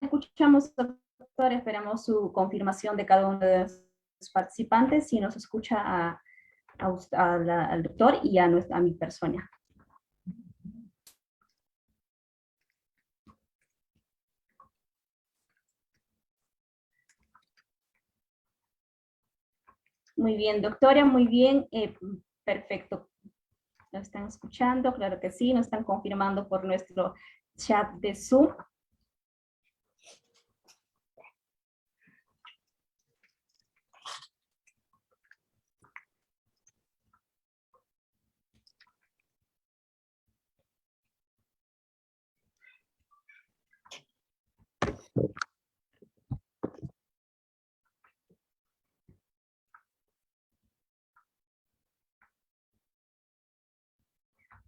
escuchamos, doctor. Esperamos su confirmación de cada uno de los participantes, si nos escucha al doctor y a mi persona. Muy bien, doctora, muy bien, perfecto. ¿Nos están escuchando? Claro que sí, nos están confirmando por nuestro chat de Zoom.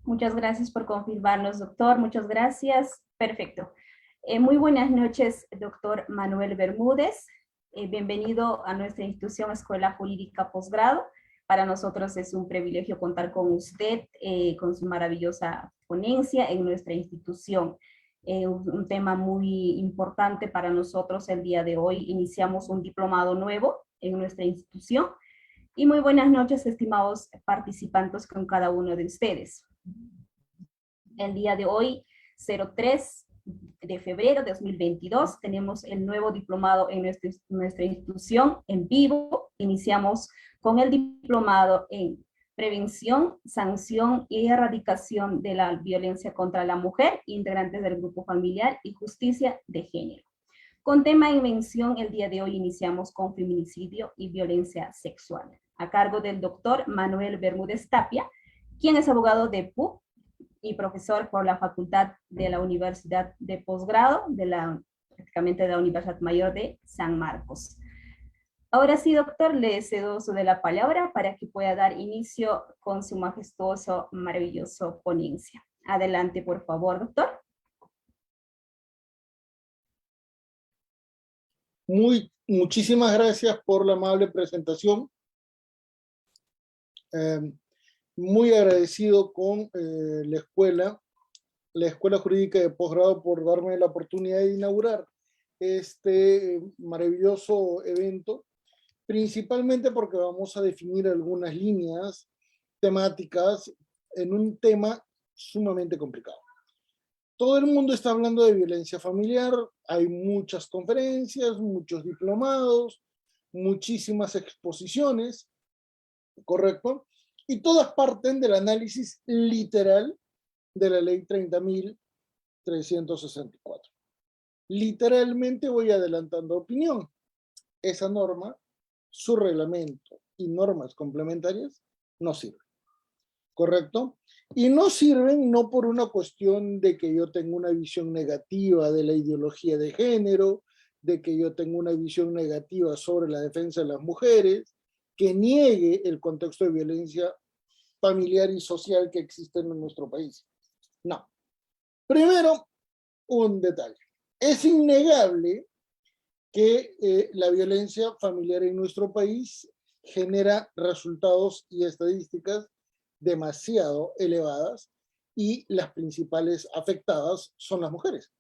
Muchas gracias por confirmarnos, doctor. Muchas gracias. Perfecto. Muy buenas noches, doctor Manuel Bermúdez. Bienvenido a nuestra institución Escuela Jurídica Posgrado. Para nosotros es un privilegio contar con usted, con su maravillosa ponencia en nuestra institución. Un tema muy importante para nosotros el día de hoy. Iniciamos un diplomado nuevo en nuestra institución. Y muy buenas noches, estimados participantes, con cada uno de ustedes. El día de hoy, 03 de febrero de 2022, tenemos el nuevo diplomado en nuestra institución en vivo. Iniciamos con el diplomado en prevención, sanción y erradicación de la violencia contra la mujer, integrantes del grupo familiar y justicia de género. Con tema en mención, el día de hoy iniciamos con feminicidio y violencia sexual, a cargo del doctor Manuel Bermúdez Tapia, quien es abogado de PUC y profesor por la Facultad de la Universidad de Posgrado, prácticamente de la Universidad Mayor de San Marcos. Ahora sí, doctor, le cedo uso de la palabra para que pueda dar inicio con su majestuoso, maravilloso ponencia. Adelante, por favor, doctor. Muchísimas gracias por la amable presentación. Muy agradecido con la Escuela Jurídica de Posgrado, por darme la oportunidad de inaugurar este maravilloso evento, principalmente porque vamos a definir algunas líneas temáticas en un tema sumamente complicado. Todo el mundo está hablando de violencia familiar, hay muchas conferencias, muchos diplomados, muchísimas exposiciones, ¿correcto? Y todas parten del análisis literal de la ley 30.364. Literalmente voy adelantando opinión. Esa norma, su reglamento y normas complementarias no sirven, ¿correcto? Y no sirven no por una cuestión de que yo tenga una visión negativa de la ideología de género, de que yo tenga una visión negativa sobre la defensa de las mujeres, que niegue el contexto de violencia familiar y social que existe en nuestro país. No. Primero, un detalle. Es innegable que la violencia familiar en nuestro país genera resultados y estadísticas demasiado elevadas, y las principales afectadas son las mujeres.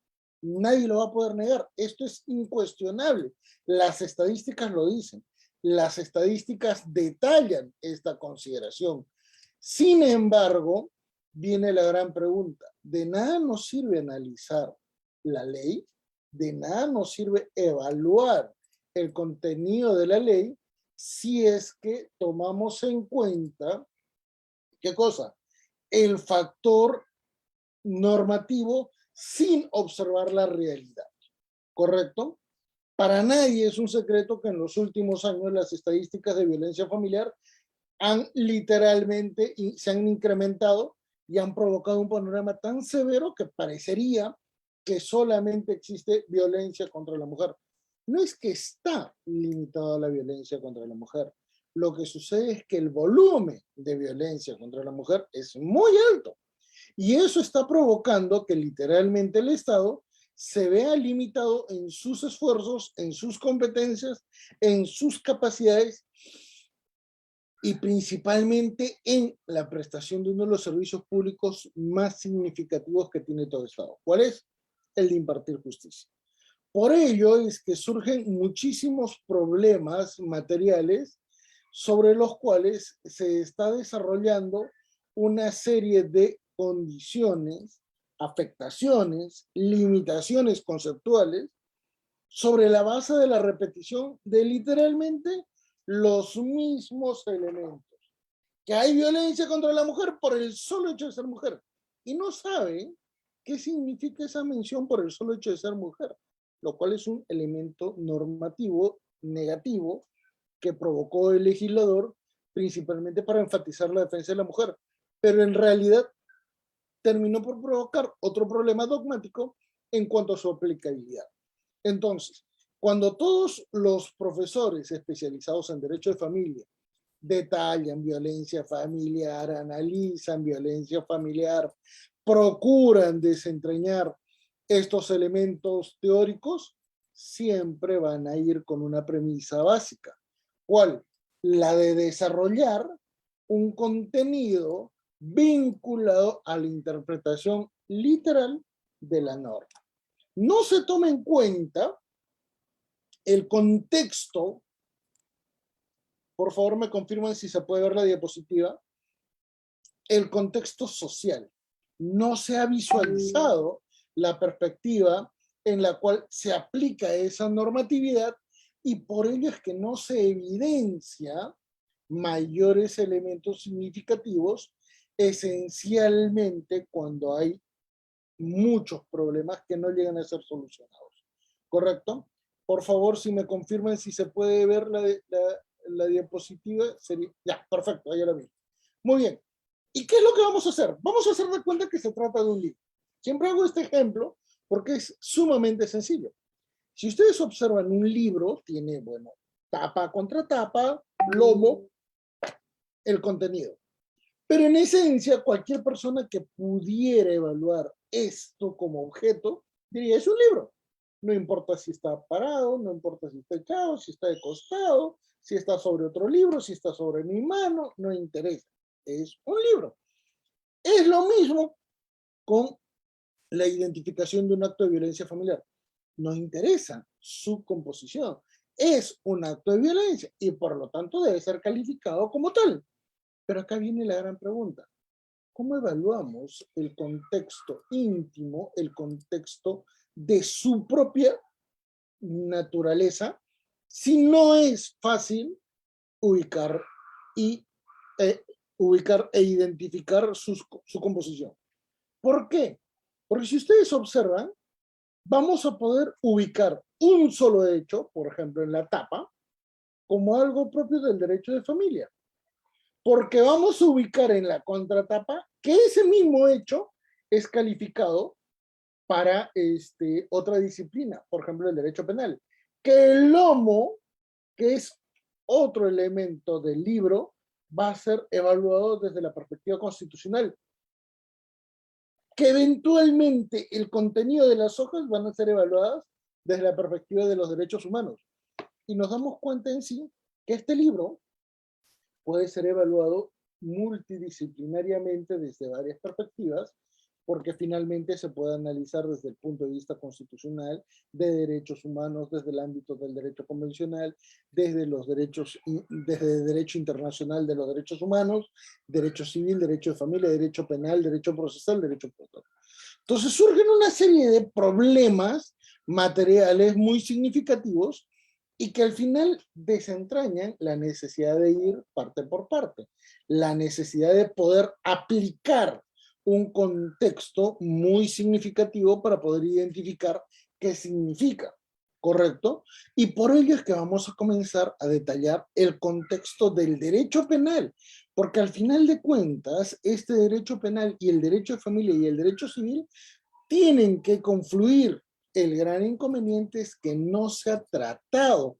Nadie lo va a poder negar. Esto es incuestionable. Las estadísticas lo dicen. Las estadísticas detallan esta consideración. Sin embargo, viene la gran pregunta. De nada nos sirve analizar la ley, de nada nos sirve evaluar el contenido de la ley si es que tomamos en cuenta, ¿qué cosa? El factor normativo sin observar la realidad, ¿correcto? Para nadie es un secreto que en los últimos años las estadísticas de violencia familiar se han incrementado y han provocado un panorama tan severo que parecería que solamente existe violencia contra la mujer. No es que está limitada la violencia contra la mujer. Lo que sucede es que el volumen de violencia contra la mujer es muy alto. Y eso está provocando que literalmente el Estado se vea limitado en sus esfuerzos, en sus competencias, en sus capacidades, y principalmente en la prestación de uno de los servicios públicos más significativos que tiene todo Estado. ¿Cuál es? El de impartir justicia. Por ello es que surgen muchísimos problemas materiales sobre los cuales se está desarrollando una serie de condiciones, afectaciones, limitaciones conceptuales sobre la base de la repetición de literalmente los mismos elementos. Que hay violencia contra la mujer por el solo hecho de ser mujer. Y no saben qué significa esa mención por el solo hecho de ser mujer, lo cual es un elemento normativo negativo que provocó el legislador principalmente para enfatizar la defensa de la mujer. Pero en realidad terminó por provocar otro problema dogmático en cuanto a su aplicabilidad. Entonces, cuando todos los profesores especializados en derecho de familia detallan violencia familiar, analizan violencia familiar, procuran desentrañar estos elementos teóricos, siempre van a ir con una premisa básica. ¿Cuál? La de desarrollar un contenido vinculado a la interpretación literal de la norma. No se toma en cuenta el contexto. Por favor, me confirman si se puede ver la diapositiva. El contexto social. No se ha visualizado la perspectiva en la cual se aplica esa normatividad y por ello es que no se evidencia mayores elementos significativos, esencialmente cuando hay muchos problemas que no llegan a ser solucionados. ¿Correcto? Por favor, si me confirman si se puede ver la diapositiva, sería... Ya, perfecto, ya la vi. Muy bien. ¿Y qué es lo que vamos a hacer? Vamos a hacer de cuenta que se trata de un libro. Siempre hago este ejemplo porque es sumamente sencillo. Si ustedes observan un libro, tiene, bueno, tapa contra tapa, lomo, el contenido. Pero en esencia, cualquier persona que pudiera evaluar esto como objeto, diría, es un libro. No importa si está parado, no importa si está echado, si está de costado, si está sobre otro libro, si está sobre mi mano, no interesa. Es un libro. Es lo mismo con la identificación de un acto de violencia familiar. Nos interesa su composición. Es un acto de violencia y por lo tanto debe ser calificado como tal. Pero acá viene la gran pregunta. ¿Cómo evaluamos el contexto íntimo, el contexto de su propia naturaleza, si no es fácil ubicar e identificar su composición? ¿Por qué? Porque si ustedes observan, vamos a poder ubicar un solo hecho, por ejemplo en la tapa, como algo propio del derecho de familia. Porque vamos a ubicar en la contratapa que ese mismo hecho es calificado para otra disciplina, por ejemplo el derecho penal. Que el lomo, que es otro elemento del libro, va a ser evaluado desde la perspectiva constitucional. Que eventualmente el contenido de las hojas van a ser evaluadas desde la perspectiva de los derechos humanos. Y nos damos cuenta en sí que este libro puede ser evaluado multidisciplinariamente desde varias perspectivas, porque finalmente se puede analizar desde el punto de vista constitucional, de derechos humanos, desde el ámbito del derecho convencional, desde los derechos, desde el derecho internacional de los derechos humanos, derecho civil, derecho de familia, derecho penal, derecho procesal, derecho procesal. Entonces surgen una serie de problemas materiales muy significativos y que al final desentrañan la necesidad de ir parte por parte, la necesidad de poder aplicar un contexto muy significativo para poder identificar qué significa, ¿correcto? Y por ello es que vamos a comenzar a detallar el contexto del derecho penal, porque al final de cuentas, este derecho penal y el derecho de familia y el derecho civil tienen que confluir. El gran inconveniente es que no se ha tratado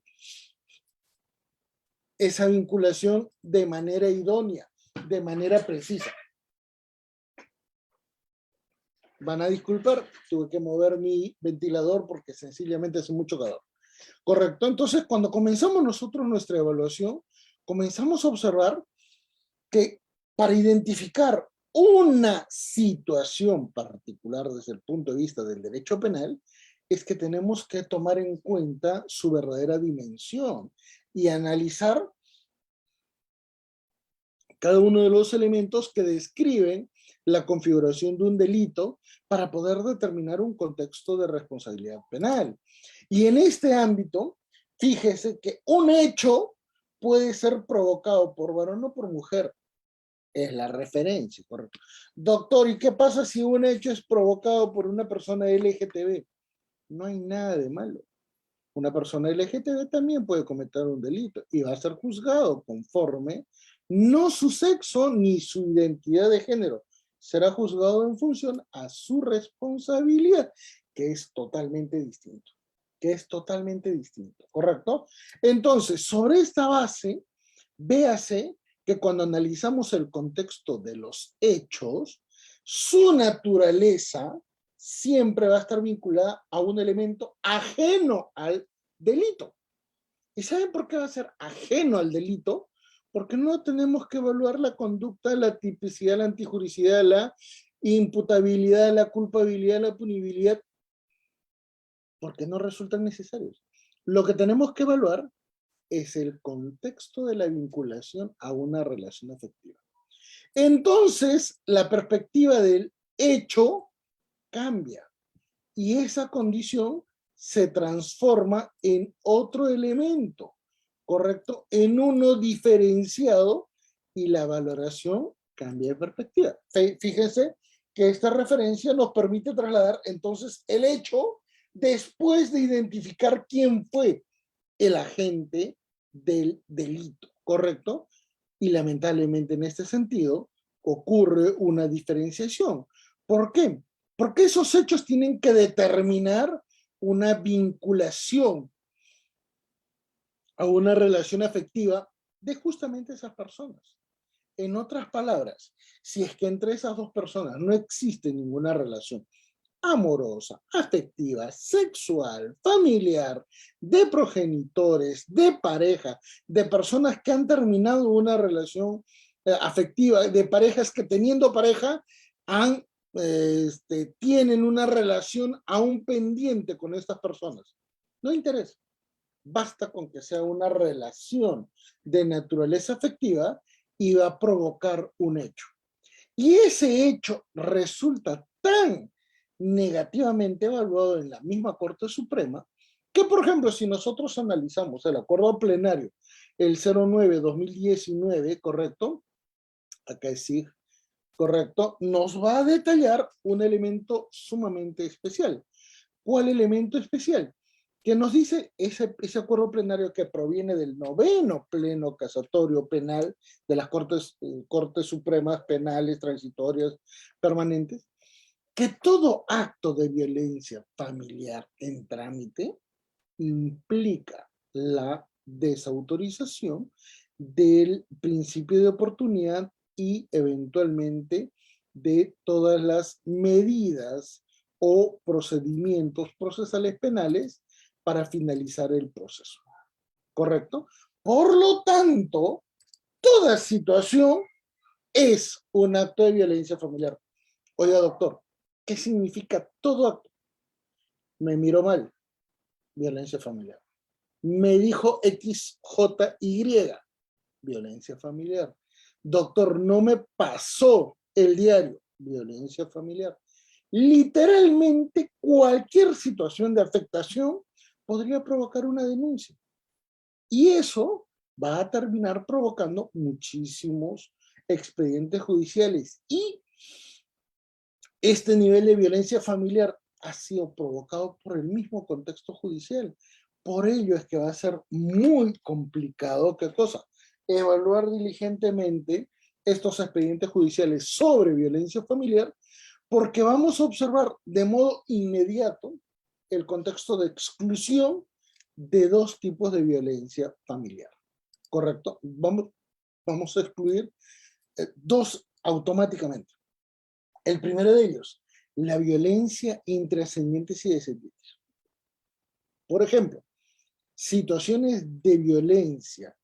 esa vinculación de manera idónea, de manera precisa. Van a disculpar, tuve que mover mi ventilador porque sencillamente hace mucho calor. Correcto, entonces cuando comenzamos nosotros nuestra evaluación, comenzamos a observar que para identificar una situación particular desde el punto de vista del derecho penal, es que tenemos que tomar en cuenta su verdadera dimensión y analizar cada uno de los elementos que describen la configuración de un delito para poder determinar un contexto de responsabilidad penal. Y en este ámbito, fíjese que un hecho puede ser provocado por varón o por mujer. Es la referencia, correcto. Doctor, ¿y qué pasa si un hecho es provocado por una persona LGTB? No hay nada de malo. Una persona LGTB también puede cometer un delito y va a ser juzgado conforme no su sexo ni su identidad de género. Será juzgado en función a su responsabilidad, que es totalmente distinto. ¿Correcto? Entonces, sobre esta base, véase que cuando analizamos el contexto de los hechos, su naturaleza siempre va a estar vinculada a un elemento ajeno al delito. ¿Y saben por qué va a ser ajeno al delito? Porque no tenemos que evaluar la conducta, la tipicidad, la antijuricidad, la imputabilidad, la culpabilidad, la punibilidad, porque no resultan necesarios. Lo que tenemos que evaluar es el contexto de la vinculación a una relación afectiva. Entonces, la perspectiva del hecho cambia y esa condición se transforma en otro elemento, ¿correcto? En uno diferenciado y la valoración cambia de perspectiva. Fíjense que esta referencia nos permite trasladar entonces el hecho después de identificar quién fue el agente del delito, ¿correcto? Y lamentablemente en este sentido ocurre una diferenciación. ¿Por qué? Porque esos hechos tienen que determinar una vinculación a una relación afectiva de justamente esas personas. En otras palabras, si es que entre esas dos personas no existe ninguna relación amorosa, afectiva, sexual, familiar, de progenitores, de pareja, de personas que han terminado una relación afectiva, de parejas que teniendo pareja tienen una relación aún pendiente con estas personas. No interesa. Basta con que sea una relación de naturaleza afectiva y va a provocar un hecho. Y ese hecho resulta tan negativamente evaluado en la misma Corte Suprema que, por ejemplo, si nosotros analizamos el acuerdo plenario, el 09-2019, ¿correcto? Acá es SIG, ¿correcto? Nos va a detallar un elemento sumamente especial. ¿Cuál elemento especial? Que nos dice ese acuerdo plenario que proviene del 9º pleno casatorio penal de las Cortes Supremas Penales, Transitorias, Permanentes, que todo acto de violencia familiar en trámite implica la desautorización del principio de oportunidad y eventualmente de todas las medidas o procedimientos procesales penales para finalizar el proceso. ¿Correcto? Por lo tanto, toda situación es un acto de violencia familiar. Oiga, doctor, ¿qué significa todo acto? Me miró mal, violencia familiar. Me dijo XJY, violencia familiar. Doctor, no me pasó el diario, violencia familiar. Literalmente cualquier situación de afectación podría provocar una denuncia. Y eso va a terminar provocando muchísimos expedientes judiciales. Y este nivel de violencia familiar ha sido provocado por el mismo contexto judicial. Por ello es que va a ser muy complicado, ¿qué cosa? Evaluar diligentemente estos expedientes judiciales sobre violencia familiar, porque vamos a observar de modo inmediato el contexto de exclusión de dos tipos de violencia familiar. ¿Correcto? Vamos a excluir dos automáticamente. El primero de ellos, la violencia entre ascendientes y descendientes. Por ejemplo, situaciones de violencia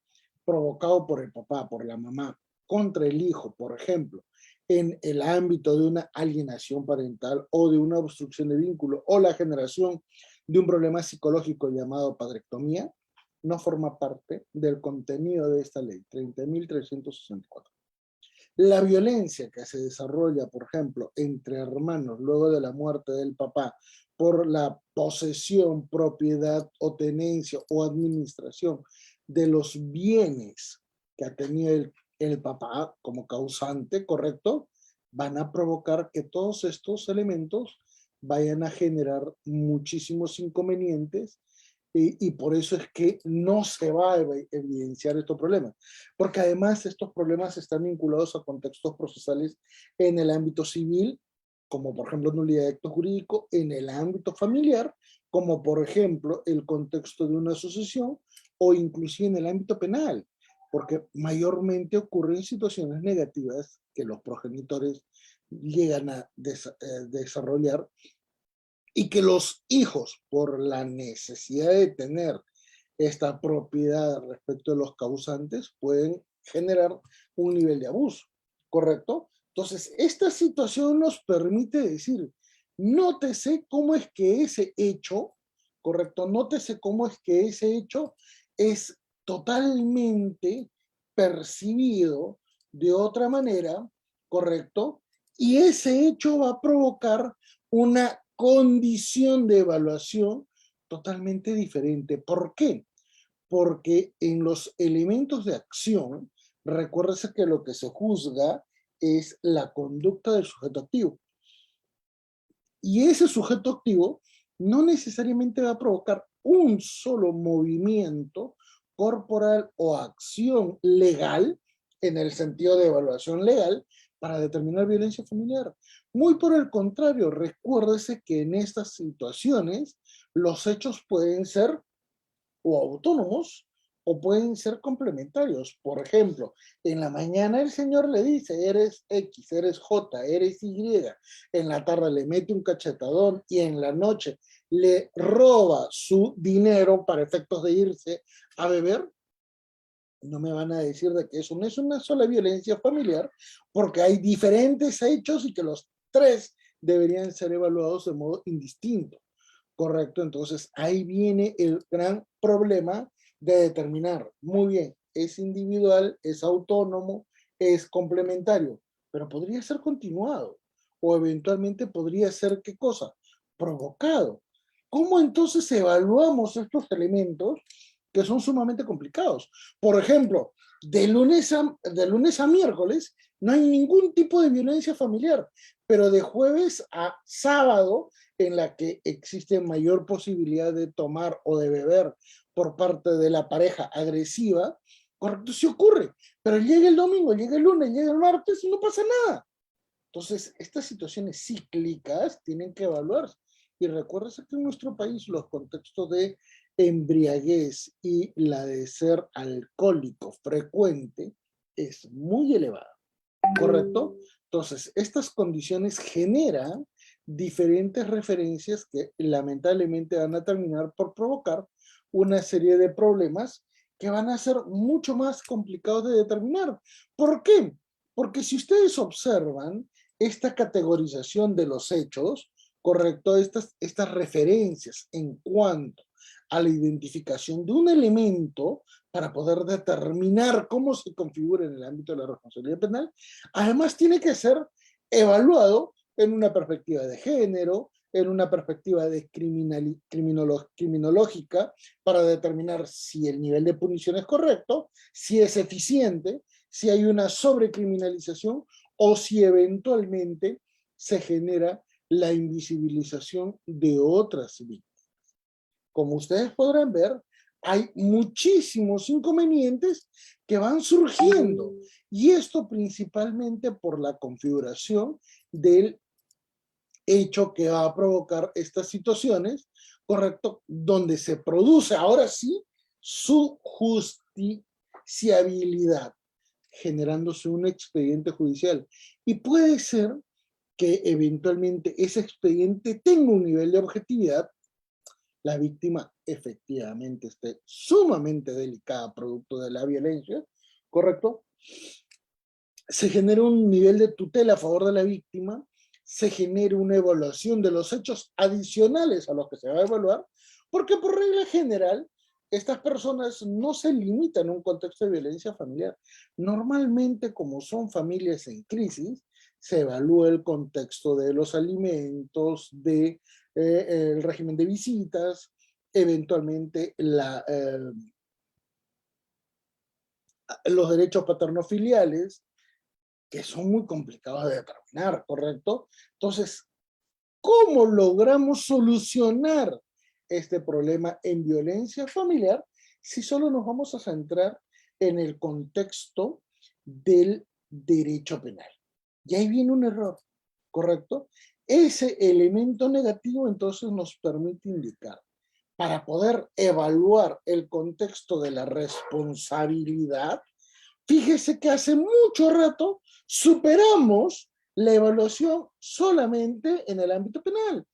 provocado por el papá, por la mamá, contra el hijo, por ejemplo, en el ámbito de una alienación parental o de una obstrucción de vínculo o la generación de un problema psicológico llamado padrectomía, no forma parte del contenido de esta ley, 30.364. La violencia que se desarrolla, por ejemplo, entre hermanos luego de la muerte del papá por la posesión, propiedad o tenencia o administración de los bienes que ha tenido el papá como causante, ¿correcto? Van a provocar que todos estos elementos vayan a generar muchísimos inconvenientes y por eso es que no se va a evidenciar estos problemas, porque además estos problemas están vinculados a contextos procesales en el ámbito civil, como por ejemplo nulidad de acto jurídico, en el ámbito familiar, como por ejemplo el contexto de una sucesión, o inclusive en el ámbito penal, porque mayormente ocurren situaciones negativas que los progenitores llegan a desarrollar y que los hijos, por la necesidad de tener esta propiedad respecto de los causantes, pueden generar un nivel de abuso, ¿correcto? Entonces, esta situación nos permite decir, nótese cómo es que ese hecho, ¿correcto? Nótese cómo es que ese hecho es totalmente percibido de otra manera, ¿correcto? Y ese hecho va a provocar una condición de evaluación totalmente diferente. ¿Por qué? Porque en los elementos de acción, recuérdese que lo que se juzga es la conducta del sujeto activo. Y ese sujeto activo no necesariamente va a provocar un solo movimiento corporal o acción legal, en el sentido de evaluación legal, para determinar violencia familiar. Muy por el contrario, recuérdese que en estas situaciones los hechos pueden ser o autónomos o pueden ser complementarios. Por ejemplo, en la mañana el señor le dice, eres X, eres J, eres Y. En la tarde le mete un cachetadón y en la noche le roba su dinero para efectos de irse a beber. No me van a decir de que eso no es una sola violencia familiar, porque hay diferentes hechos y que los tres deberían ser evaluados de modo indistinto. Correcto, entonces ahí viene el gran problema de determinar, muy bien, es individual, es autónomo, es complementario, pero podría ser continuado o eventualmente podría ser, ¿qué cosa? Provocado. ¿Cómo entonces evaluamos estos elementos que son sumamente complicados? Por ejemplo, de lunes a miércoles no hay ningún tipo de violencia familiar, pero de jueves a sábado, en la que existe mayor posibilidad de tomar o de beber por parte de la pareja agresiva, correcto, sí ocurre, pero llega el domingo, llega el lunes, llega el martes y no pasa nada. Entonces, estas situaciones cíclicas tienen que evaluarse. Y recuérdese que en nuestro país los contextos de embriaguez y la de ser alcohólico frecuente es muy elevada, ¿correcto? Entonces, estas condiciones generan diferentes referencias que lamentablemente van a terminar por provocar una serie de problemas que van a ser mucho más complicados de determinar. ¿Por qué? Porque si ustedes observan esta categorización de los hechos, correcto, estas referencias en cuanto a la identificación de un elemento para poder determinar cómo se configura en el ámbito de la responsabilidad penal, además tiene que ser evaluado en una perspectiva de género, en una perspectiva de criminológica, para determinar si el nivel de punición es correcto, si es eficiente, si hay una sobrecriminalización o si eventualmente se genera la invisibilización de otras víctimas. Como ustedes podrán ver, hay muchísimos inconvenientes que van surgiendo, y esto principalmente por la configuración del hecho que va a provocar estas situaciones, ¿correcto? Donde se produce ahora sí su justiciabilidad, generándose un expediente judicial. Y puede ser que eventualmente ese expediente tenga un nivel de objetividad, la víctima efectivamente esté sumamente delicada producto de la violencia, ¿correcto? Se genera un nivel de tutela a favor de la víctima, se genere una evaluación de los hechos adicionales a los que se va a evaluar, porque por regla general, estas personas no se limitan a un contexto de violencia familiar. Normalmente, como son familias en crisis, se evalúa el contexto de los alimentos, de el régimen de visitas, eventualmente los derechos paterno-filiales, que son muy complicados de determinar, ¿correcto? Entonces, ¿cómo logramos solucionar este problema en violencia familiar si solo nos vamos a centrar en el contexto del derecho penal? Y ahí viene un error, ¿correcto? Ese elemento negativo entonces nos permite indicar, para poder evaluar el contexto de la responsabilidad, fíjese que hace mucho rato superamos la evaluación solamente en el ámbito penal.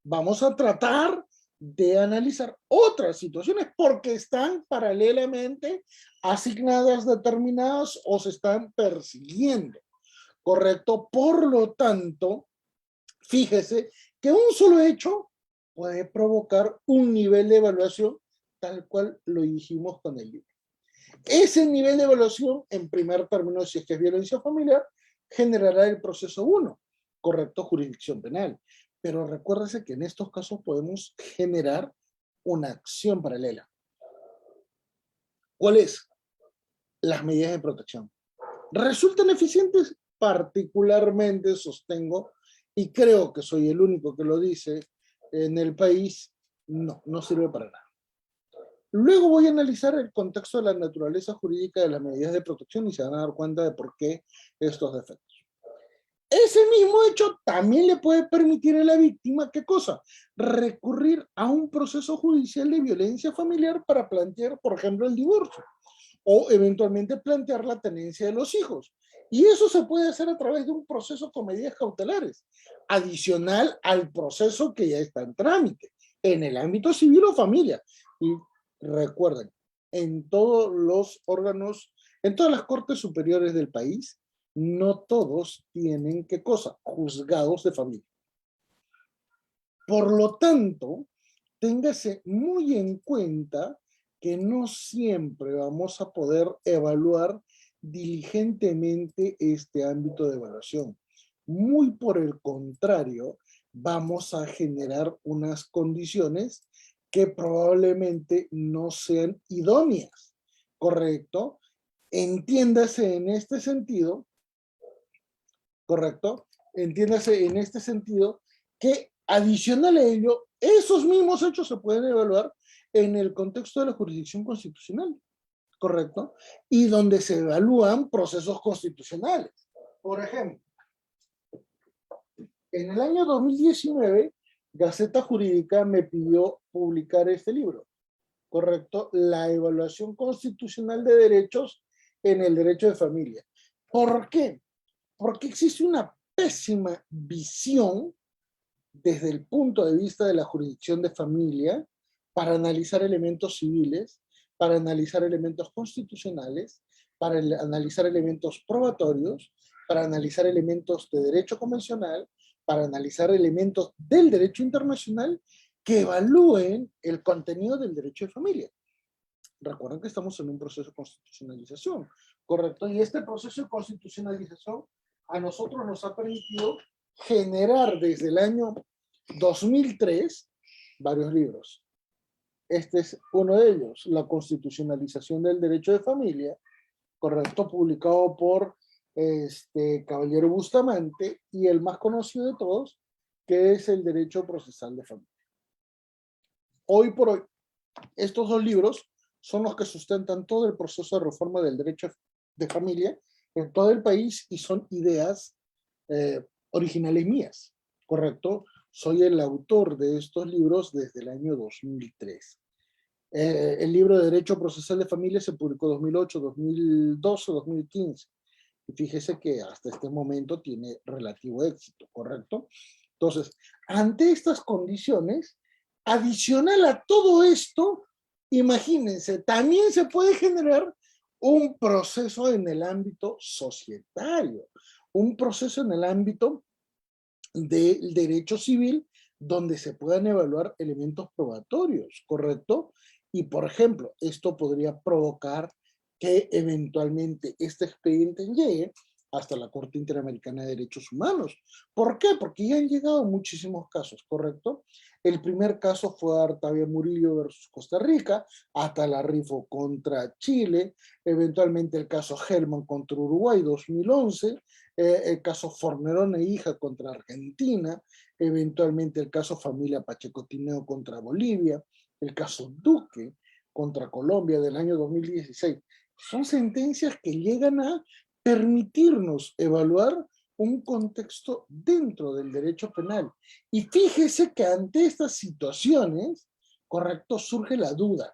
Vamos a tratar de analizar otras situaciones porque están paralelamente asignadas, determinadas o se están persiguiendo, ¿correcto? Por lo tanto, fíjese que un solo hecho puede provocar un nivel de evaluación tal cual lo dijimos con el libro. Ese nivel de evaluación, en primer término, si es que es violencia familiar, generará el proceso 1, correcto, jurisdicción penal. Pero recuérdese que en estos casos podemos generar una acción paralela. ¿Cuál es? Las medidas de protección. ¿Resultan eficientes? Particularmente sostengo, y creo que soy el único que lo dice en el país, no sirve para nada. Luego voy a analizar el contexto de la naturaleza jurídica de las medidas de protección y se van a dar cuenta de por qué estos defectos. Ese mismo hecho también le puede permitir a la víctima, ¿qué cosa? Recurrir a un proceso judicial de violencia familiar para plantear, por ejemplo, el divorcio o eventualmente plantear la tenencia de los hijos. Y eso se puede hacer a través de un proceso con medidas cautelares, adicional al proceso que ya está en trámite, en el ámbito civil o familia. Y recuerden, en todos los órganos, en todas las cortes superiores del país, no todos tienen, ¿qué cosa? Juzgados de familia. Por lo tanto, téngase muy en cuenta que no siempre vamos a poder evaluar diligentemente este ámbito de evaluación. Muy por el contrario, vamos a generar unas condiciones que probablemente no sean idóneas, ¿correcto? Entiéndase en este sentido, ¿correcto? Entiéndase en este sentido que adicional a ello, esos mismos hechos se pueden evaluar en el contexto de la jurisdicción constitucional, ¿correcto? Y donde se evalúan procesos constitucionales. Por ejemplo, en el año 2019, Gaceta Jurídica me pidió publicar este libro, ¿correcto? La evaluación constitucional de derechos en el derecho de familia. ¿Por qué? Porque existe una pésima visión desde el punto de vista de la jurisdicción de familia para analizar elementos civiles, para analizar elementos constitucionales, para analizar elementos probatorios, para analizar elementos de derecho convencional, para analizar elementos del derecho internacional que evalúen el contenido del derecho de familia. Recuerden que estamos en un proceso de constitucionalización, ¿correcto? Y este proceso de constitucionalización a nosotros nos ha permitido generar desde el año 2003 varios libros. Este es uno de ellos, La constitucionalización del derecho de familia, correcto, publicado por Caballero Bustamante, y el más conocido de todos, que es el derecho procesal de familia. Hoy por hoy, estos dos libros son los que sustentan todo el proceso de reforma del derecho de familia en todo el país y son ideas originales mías, ¿correcto? Soy el autor de estos libros desde el año 2003. El libro de Derecho Procesal de Familia se publicó 2008, 2012, 2015. Y fíjese que hasta este momento tiene relativo éxito, ¿correcto? Entonces, ante estas condiciones, adicional a todo esto, imagínense, también se puede generar un proceso en el ámbito societario, un proceso en el ámbito del derecho civil donde se puedan evaluar elementos probatorios, ¿correcto? Y, por ejemplo, esto podría provocar que eventualmente este expediente llegue hasta la Corte Interamericana de Derechos Humanos. ¿Por qué? Porque ya han llegado muchísimos casos, ¿correcto? El primer caso fue Artavia Murillo versus Costa Rica, Atala Rifo contra Chile, eventualmente el caso Hellman contra Uruguay 2011, el caso Fornerón e hija contra Argentina, eventualmente el caso Familia Pacheco Tineo contra Bolivia, el caso Duque contra Colombia del año 2016. Son sentencias que llegan a permitirnos evaluar un contexto dentro del derecho penal. Y fíjese que ante estas situaciones, correcto, surge la duda.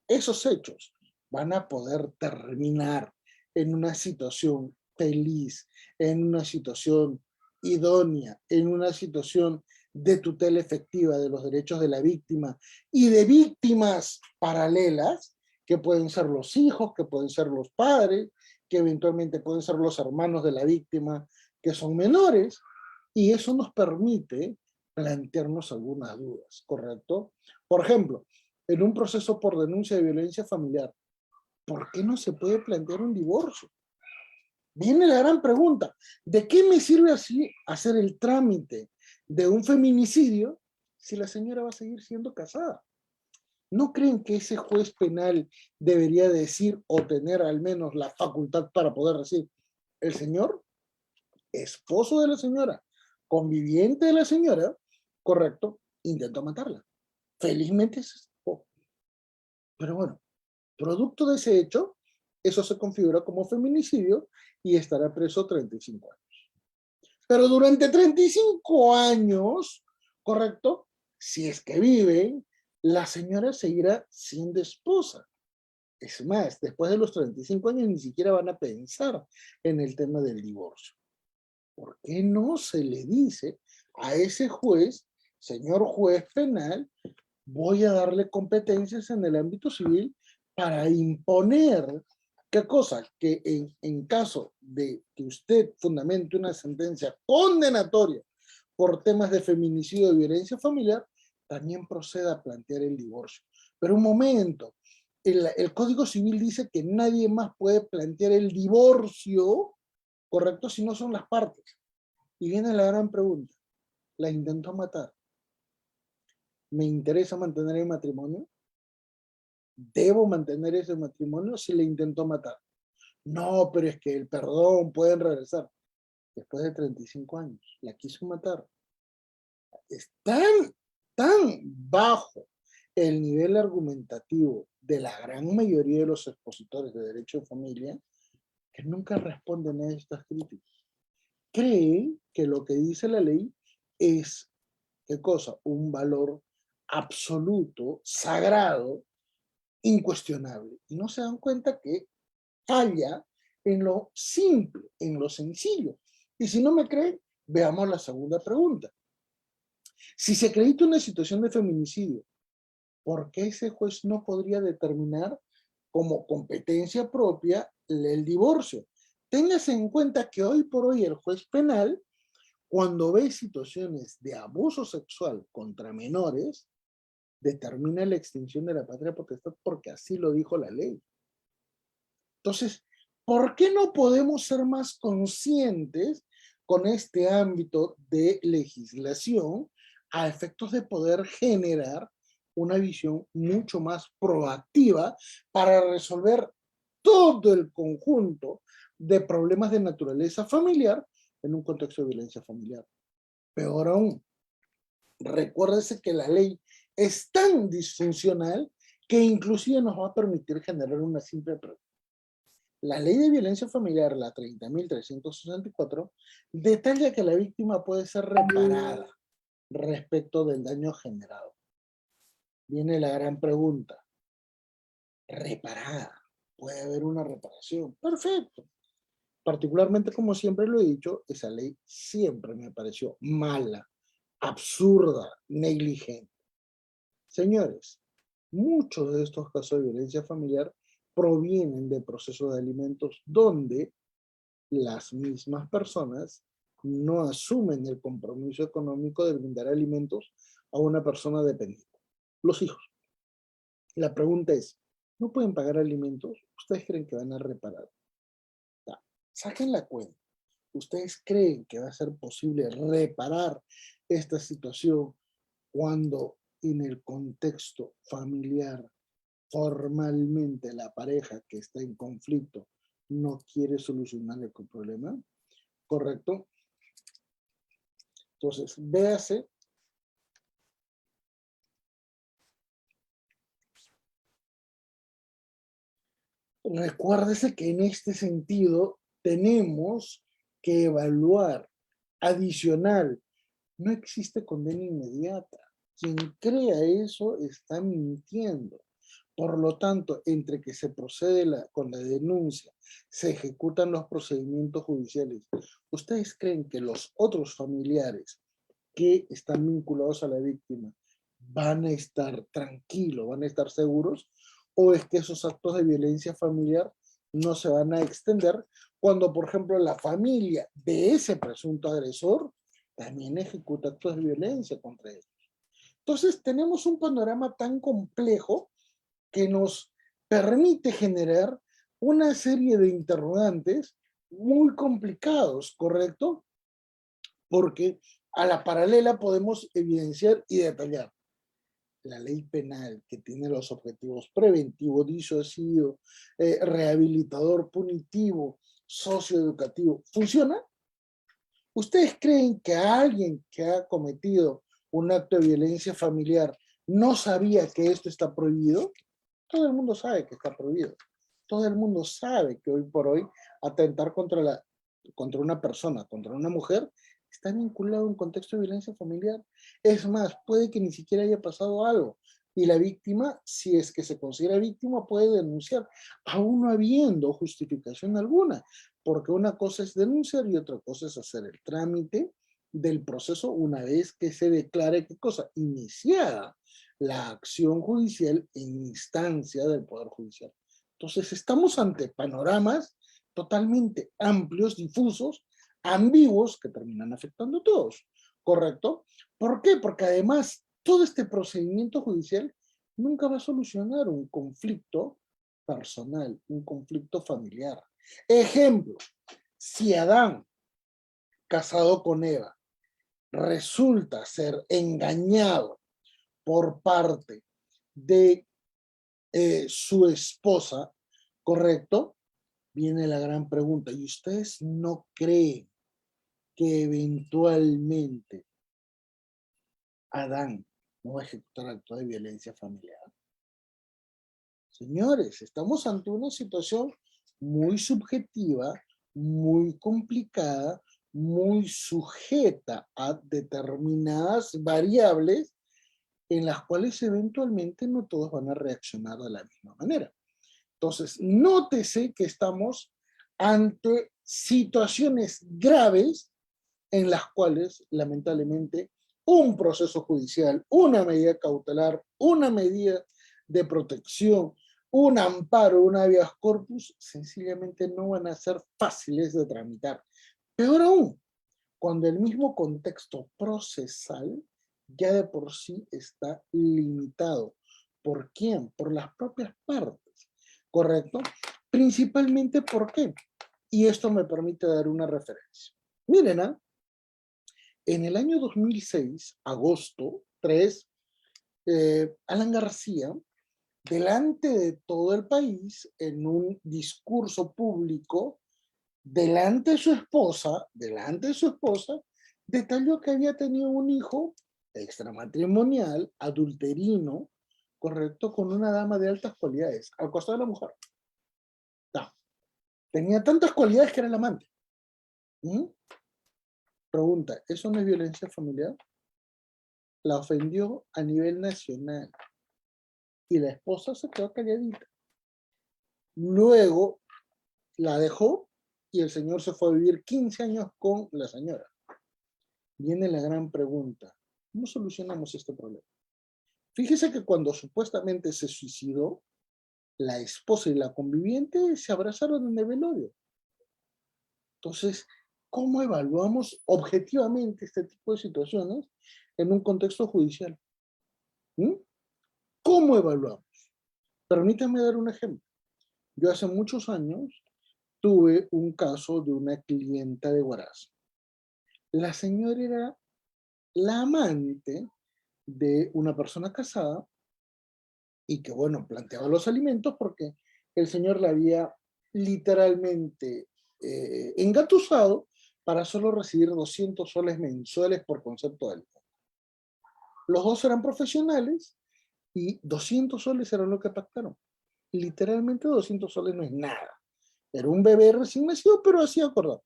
Esos hechos van a poder terminar en una situación feliz, en una situación idónea, en una situación de tutela efectiva de los derechos de la víctima y de víctimas paralelas, que pueden ser los hijos, que pueden ser los padres, que eventualmente pueden ser los hermanos de la víctima, que son menores, y eso nos permite plantearnos algunas dudas, ¿correcto? Por ejemplo, en un proceso por denuncia de violencia familiar, ¿por qué no se puede plantear un divorcio? Viene la gran pregunta, ¿de qué me sirve así hacer el trámite de un feminicidio si la señora va a seguir siendo casada? ¿No creen que ese juez penal debería decir o tener al menos la facultad para poder decir, el señor, esposo de la señora, conviviente de la señora, correcto, intentó matarla? Felizmente se escapó. Pero bueno, producto de ese hecho, eso se configura como feminicidio y estará preso 35 años. Pero durante 35 años, ¿correcto? Si es que vive, la señora seguirá siendo esposa. Es más, después de los 35 años ni siquiera van a pensar en el tema del divorcio. ¿Por qué no se le dice a ese juez, señor juez penal, voy a darle competencias en el ámbito civil para imponer, ¿qué cosa? Que en caso de que usted fundamente una sentencia condenatoria por temas de feminicidio y violencia familiar, también proceda a plantear el divorcio. Pero un momento, el Código Civil dice que nadie más puede plantear el divorcio, ¿correcto? Si no son las partes. Y viene la gran pregunta, ¿la intentó matar? ¿Me interesa mantener el matrimonio? ¿Debo mantener ese matrimonio si le intentó matar? No, pero es que el perdón pueden regresar. Después de 35 años, la quiso matar. Es tan bajo el nivel argumentativo de la gran mayoría de los expositores de derecho de familia que nunca responden a estas críticas. Creen que lo que dice la ley es, ¿qué cosa? Un valor absoluto, sagrado, incuestionable. Y no se dan cuenta que falla en lo simple, en lo sencillo. Y si no me creen, veamos la segunda pregunta. Si se acredita una situación de feminicidio, ¿por qué ese juez no podría determinar como competencia propia el divorcio? Téngase en cuenta que hoy por hoy el juez penal, cuando ve situaciones de abuso sexual contra menores, determina la extinción de la patria potestad porque así lo dijo la ley. Entonces, ¿por qué no podemos ser más conscientes con este ámbito de legislación a efectos de poder generar una visión mucho más proactiva para resolver todo el conjunto de problemas de naturaleza familiar en un contexto de violencia familiar? Peor aún, recuérdese que la ley es tan disfuncional que inclusive nos va a permitir generar una simple pregunta. La ley de violencia familiar, la 30.364, detalla que la víctima puede ser reparada respecto del daño generado. Viene la gran pregunta. Reparada. ¿Puede haber una reparación? Perfecto. Particularmente, como siempre lo he dicho, esa ley siempre me pareció mala, absurda, negligente. Señores, muchos de estos casos de violencia familiar provienen de procesos de alimentos donde las mismas personas no asumen el compromiso económico de brindar alimentos a una persona dependiente. Los hijos. La pregunta es, ¿no pueden pagar alimentos? ¿Ustedes creen que van a reparar? Ya, saquen la cuenta. ¿Ustedes creen que va a ser posible reparar esta situación cuando en el contexto familiar formalmente la pareja que está en conflicto no quiere solucionar el problema? ¿Correcto? Entonces, véase. Recuérdese que en este sentido tenemos que evaluar. Adicional, no existe condena inmediata. Quien crea eso está mintiendo. Por lo tanto, entre que se procede con la denuncia, se ejecutan los procedimientos judiciales, ¿ustedes creen que los otros familiares que están vinculados a la víctima van a estar tranquilos, van a estar seguros? ¿O es que esos actos de violencia familiar no se van a extender cuando, por ejemplo, la familia de ese presunto agresor también ejecuta actos de violencia contra ellos? Entonces, tenemos un panorama tan complejo que nos permite generar una serie de interrogantes muy complicados, ¿correcto? Porque a la paralela podemos evidenciar y detallar la ley penal, que tiene los objetivos preventivo, disuasivo, rehabilitador, punitivo, socioeducativo. ¿Funciona? ¿Ustedes creen que alguien que ha cometido un acto de violencia familiar no sabía que esto está prohibido? Todo el mundo sabe que está prohibido. Todo el mundo sabe que hoy por hoy atentar contra una persona, contra una mujer, está vinculado a un contexto de violencia familiar. Es más, puede que ni siquiera haya pasado algo. Y la víctima, si es que se considera víctima, puede denunciar, aún no habiendo justificación alguna. Porque una cosa es denunciar y otra cosa es hacer el trámite del proceso una vez que se declare qué cosa, iniciada la acción judicial en instancia del Poder Judicial. Entonces, estamos ante panoramas totalmente amplios, difusos, ambiguos, que terminan afectando a todos, ¿correcto? ¿Por qué? Porque además todo este procedimiento judicial nunca va a solucionar un conflicto personal, un conflicto familiar. Ejemplo, si Adán, casado con Eva, resulta ser engañado por parte de su esposa, ¿correcto? Viene la gran pregunta, ¿y ustedes no creen que eventualmente Adán no va a ejecutar acto de violencia familiar? Señores, estamos ante una situación muy subjetiva, muy complicada, muy sujeta a determinadas variables en las cuales eventualmente no todos van a reaccionar de la misma manera. Entonces, nótese que estamos ante situaciones graves en las cuales, lamentablemente, un proceso judicial, una medida cautelar, una medida de protección, un amparo, un habeas corpus, sencillamente no van a ser fáciles de tramitar. Peor aún, cuando el mismo contexto procesal ya de por sí está limitado. ¿Por quién? Por las propias partes, ¿correcto? Principalmente, ¿por qué? Y esto me permite dar una referencia. Miren, en el año 2006, agosto 3, Alan García, delante de todo el país, en un discurso público, delante de su esposa, detalló que había tenido un hijo extramatrimonial, adulterino, correcto, con una dama de altas cualidades, al costado de la mujer. No. Tenía tantas cualidades que era el amante. ¿Mm? Pregunta, ¿eso no es violencia familiar? La ofendió a nivel nacional y la esposa se quedó calladita. Luego la dejó y el señor se fue a vivir 15 años con la señora. Viene la gran pregunta, ¿cómo solucionamos este problema? Fíjese que cuando supuestamente se suicidó, la esposa y la conviviente se abrazaron en el velorio. Entonces, ¿Cómo evaluamos objetivamente este tipo de situaciones en un contexto judicial? ¿Mm? ¿Cómo evaluamos? Permítame dar un ejemplo. Yo hace muchos años tuve un caso de una clienta de Huaraz. La señora era la amante de una persona casada y que, bueno, planteaba los alimentos porque el señor la había literalmente engatusado para solo recibir 200 soles mensuales por concepto de alimento. Los dos eran profesionales y 200 soles era lo que pactaron. Literalmente 200 soles no es nada. Era un bebé recién nacido, pero así acordado.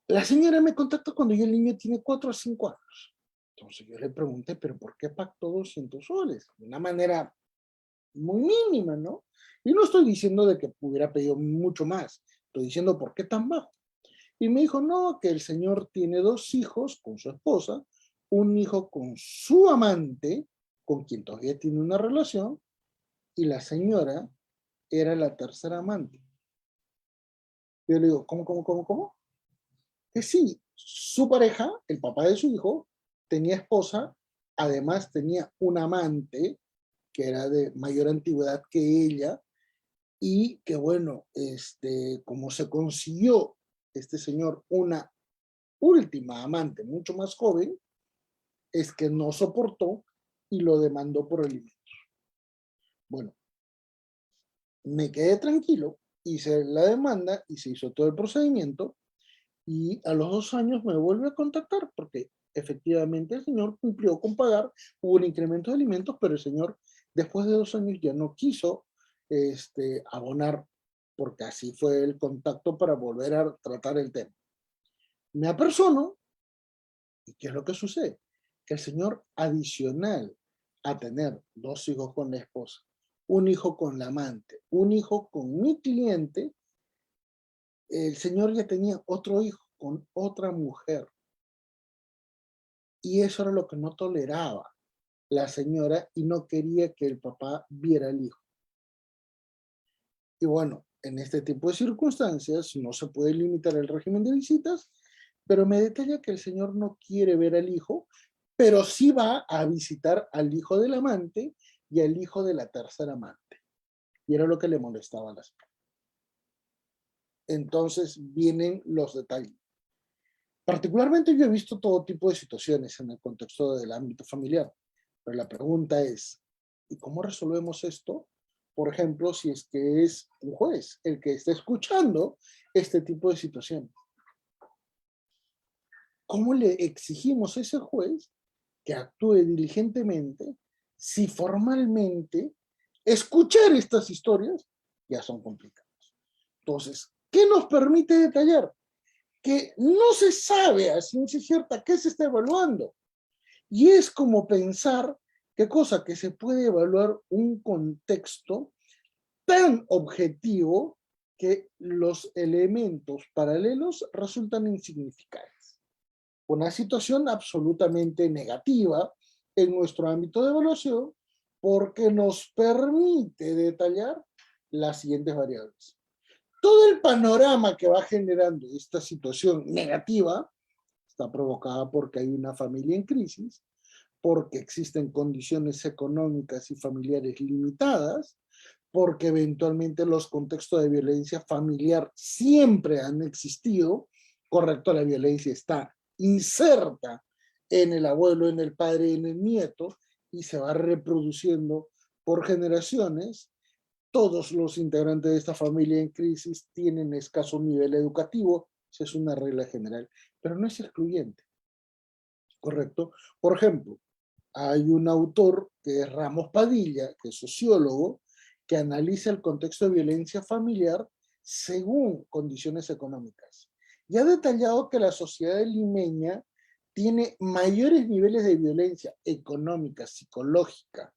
La señora me contacta cuando ya el niño tiene 4 o 5 años. Entonces yo le pregunté, ¿pero por qué pactó 200 soles? De una manera muy mínima, ¿no? Y no estoy diciendo de que hubiera pedido mucho más. Estoy diciendo, ¿por qué tan bajo? Y me dijo, no, que el señor tiene 2 hijos con su esposa, un hijo con su amante, con quien todavía tiene una relación, y la señora era la tercera amante. Yo le digo, ¿cómo? Que sí, su pareja, el papá de su hijo, tenía esposa, además tenía un amante que era de mayor antigüedad que ella, y que bueno, como se consiguió este señor una última amante mucho más joven, es que no soportó y lo demandó por alimentos. Bueno, me quedé tranquilo, hice la demanda y se hizo todo el procedimiento y a los 2 años me vuelve a contactar porque efectivamente el señor cumplió con pagar, hubo un incremento de alimentos, pero el señor después de 2 años ya no quiso abonar porque así fue el contacto para volver a tratar el tema. Me apersono y ¿qué es lo que sucede? Que el señor adicional a tener 2 hijos con la esposa, un hijo con la amante, un hijo con mi cliente, el señor ya tenía otro hijo con otra mujer. Y eso era lo que no toleraba la señora y no quería que el papá viera al hijo. Y bueno, en este tipo de circunstancias no se puede limitar el régimen de visitas, pero me detalla que el señor no quiere ver al hijo, pero sí va a visitar al hijo del amante y al hijo de la tercera amante. Y era lo que le molestaba a la señora. Entonces vienen los detalles. Particularmente yo he visto todo tipo de situaciones en el contexto del ámbito familiar, pero la pregunta es, ¿y cómo resolvemos esto? Por ejemplo, si es que es un juez el que está escuchando este tipo de situaciones. ¿Cómo le exigimos a ese juez que actúe diligentemente si formalmente escuchar estas historias ya son complicadas? Entonces, ¿qué nos permite detallar? Que no se sabe a ciencia cierta qué se está evaluando. Y es como pensar qué cosa que se puede evaluar un contexto tan objetivo que los elementos paralelos resultan insignificantes. Una situación absolutamente negativa en nuestro ámbito de evaluación porque nos permite detallar las siguientes variables. Todo el panorama que va generando esta situación negativa está provocada porque hay una familia en crisis, porque existen condiciones económicas y familiares limitadas, porque eventualmente los contextos de violencia familiar siempre han existido, correcto, la violencia está inserta en el abuelo, en el padre, en el nieto, y se va reproduciendo por generaciones. Todos los integrantes de esta familia en crisis tienen escaso nivel educativo, esa es una regla general, pero no es excluyente, ¿correcto? Por ejemplo, hay un autor que es Ramos Padilla, que es sociólogo, que analiza el contexto de violencia familiar según condiciones económicas. Y ha detallado que la sociedad limeña tiene mayores niveles de violencia económica, psicológica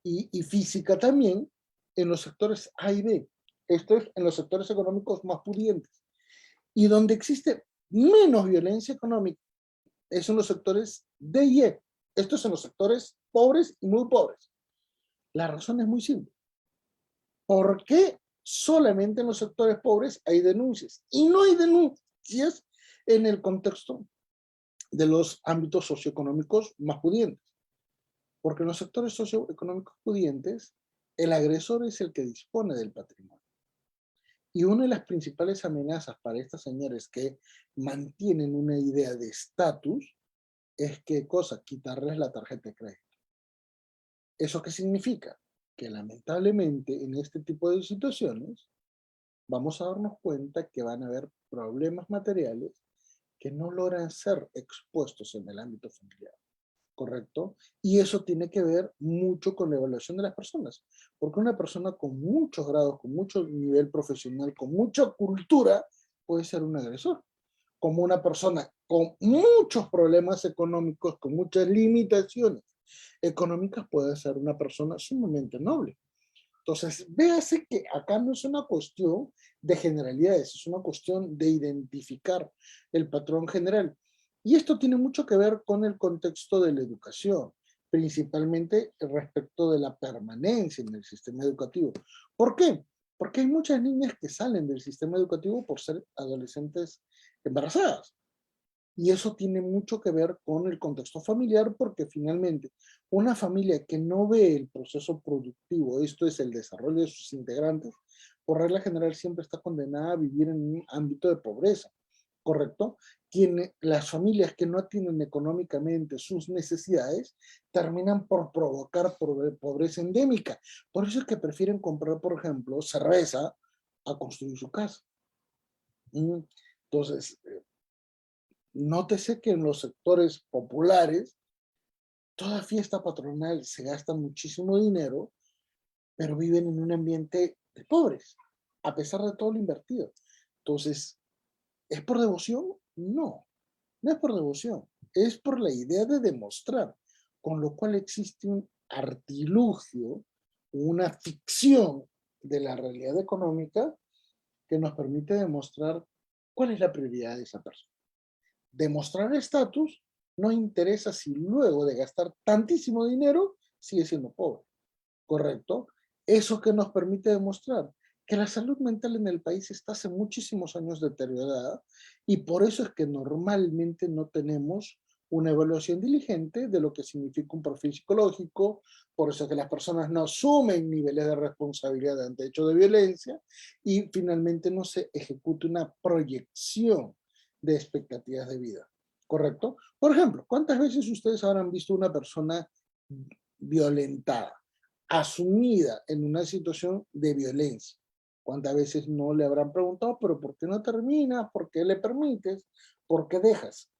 y física también en los sectores A y B. Esto es en los sectores económicos más pudientes. Y donde existe menos violencia económica es en los sectores D y E. Esto es en los sectores pobres y muy pobres. La razón es muy simple. ¿Por qué solamente en los sectores pobres hay denuncias, y no hay denuncias en el contexto de los ámbitos socioeconómicos más pudientes. Porque en los sectores socioeconómicos pudientes, el agresor es el que dispone del patrimonio. Y una de las principales amenazas para estas señores que mantienen una idea de estatus es que cosa, quitarles la tarjeta de crédito. ¿Eso qué significa? Que lamentablemente en este tipo de situaciones vamos a darnos cuenta que van a haber problemas materiales que no logran ser expuestos en el ámbito familiar. ¿Correcto? Y eso tiene que ver mucho con la evaluación de las personas, porque una persona con muchos grados, con mucho nivel profesional, con mucha cultura, puede ser un agresor. Como una persona con muchos problemas económicos, con muchas limitaciones económicas, puede ser una persona sumamente noble. Entonces, véase que acá no es una cuestión de generalidades, es una cuestión de identificar el patrón general. Y esto tiene mucho que ver con el contexto de la educación, principalmente respecto de la permanencia en el sistema educativo. ¿Por qué? Porque hay muchas niñas que salen del sistema educativo por ser adolescentes embarazadas. Y eso tiene mucho que ver con el contexto familiar, porque finalmente una familia que no ve el proceso productivo, esto es el desarrollo de sus integrantes, por regla general siempre está condenada a vivir en un ámbito de pobreza, ¿correcto? Las familias que no atienden económicamente sus necesidades terminan por provocar pobreza endémica. Por eso es que prefieren comprar, por ejemplo, cerveza a construir su casa. Entonces, nótese que en los sectores populares, toda fiesta patronal se gasta muchísimo dinero, pero viven en un ambiente de pobres, a pesar de todo lo invertido. Entonces, ¿es por devoción? No, no es por devoción, es por la idea de demostrar, con lo cual existe un artilugio, una ficción de la realidad económica que nos permite demostrar cuál es la prioridad de esa persona. Demostrar estatus no interesa si luego de gastar tantísimo dinero sigue siendo pobre, ¿correcto? Eso que nos permite demostrar que la salud mental en el país está hace muchísimos años deteriorada y por eso es que normalmente no tenemos una evaluación diligente de lo que significa un perfil psicológico, por eso es que las personas no asumen niveles de responsabilidad ante hechos de violencia y finalmente no se ejecuta una proyección de expectativas de vida, ¿correcto? Por ejemplo, ¿cuántas veces ustedes habrán visto una persona violentada, asumida en una situación de violencia? ¿Cuántas veces no le habrán preguntado, pero por qué no terminas? ¿Por qué le permites? ¿Por qué dejas?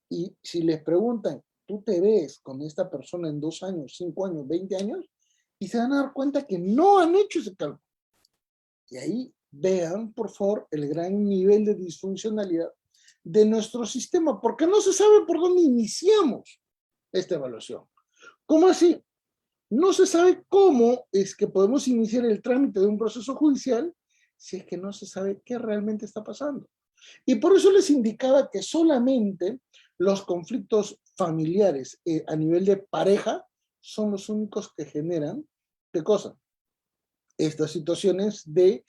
Y si les preguntan, ¿tú te ves con esta persona en 2 años, 5 años, 20 años? Y se van a dar cuenta que no han hecho ese cálculo. Y ahí vean, por favor, el gran nivel de disfuncionalidad de nuestro sistema, porque no se sabe por dónde iniciamos esta evaluación. ¿Cómo así? No se sabe cómo es que podemos iniciar el trámite de un proceso judicial si es que no se sabe qué realmente está pasando. Y por eso les indicaba que solamente los conflictos familiares a nivel de pareja son los únicos que generan, ¿qué cosa? Estas situaciones de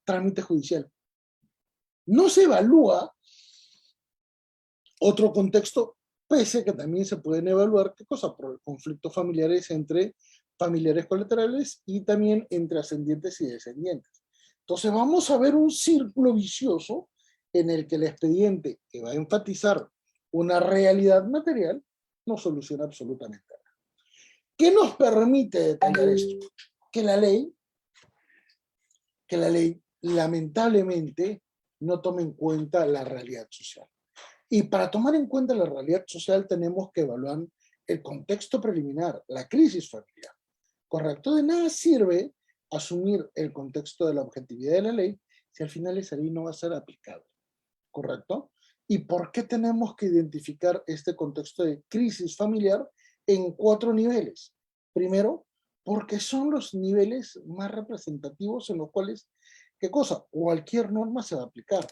trámite judicial. No se evalúa otro contexto, pese a que también se pueden evaluar, ¿qué cosa? Por conflictos familiares entre familiares colaterales y también entre ascendientes y descendientes. Entonces vamos a ver un círculo vicioso en el que el expediente, que va a enfatizar una realidad material, no soluciona absolutamente nada. ¿Qué nos permite detener esto? Que la ley lamentablemente no toma en cuenta la realidad social. Y para tomar en cuenta la realidad social tenemos que evaluar el contexto preliminar, la crisis familiar. ¿Correcto? De nada sirve asumir el contexto de la objetividad de la ley si al final esa ley no va a ser aplicable. ¿Correcto? ¿Y por qué tenemos que identificar este contexto de crisis familiar en 4 niveles? Primero, porque son los niveles más representativos en los cuales, ¿qué cosa? Cualquier norma se va a aplicar.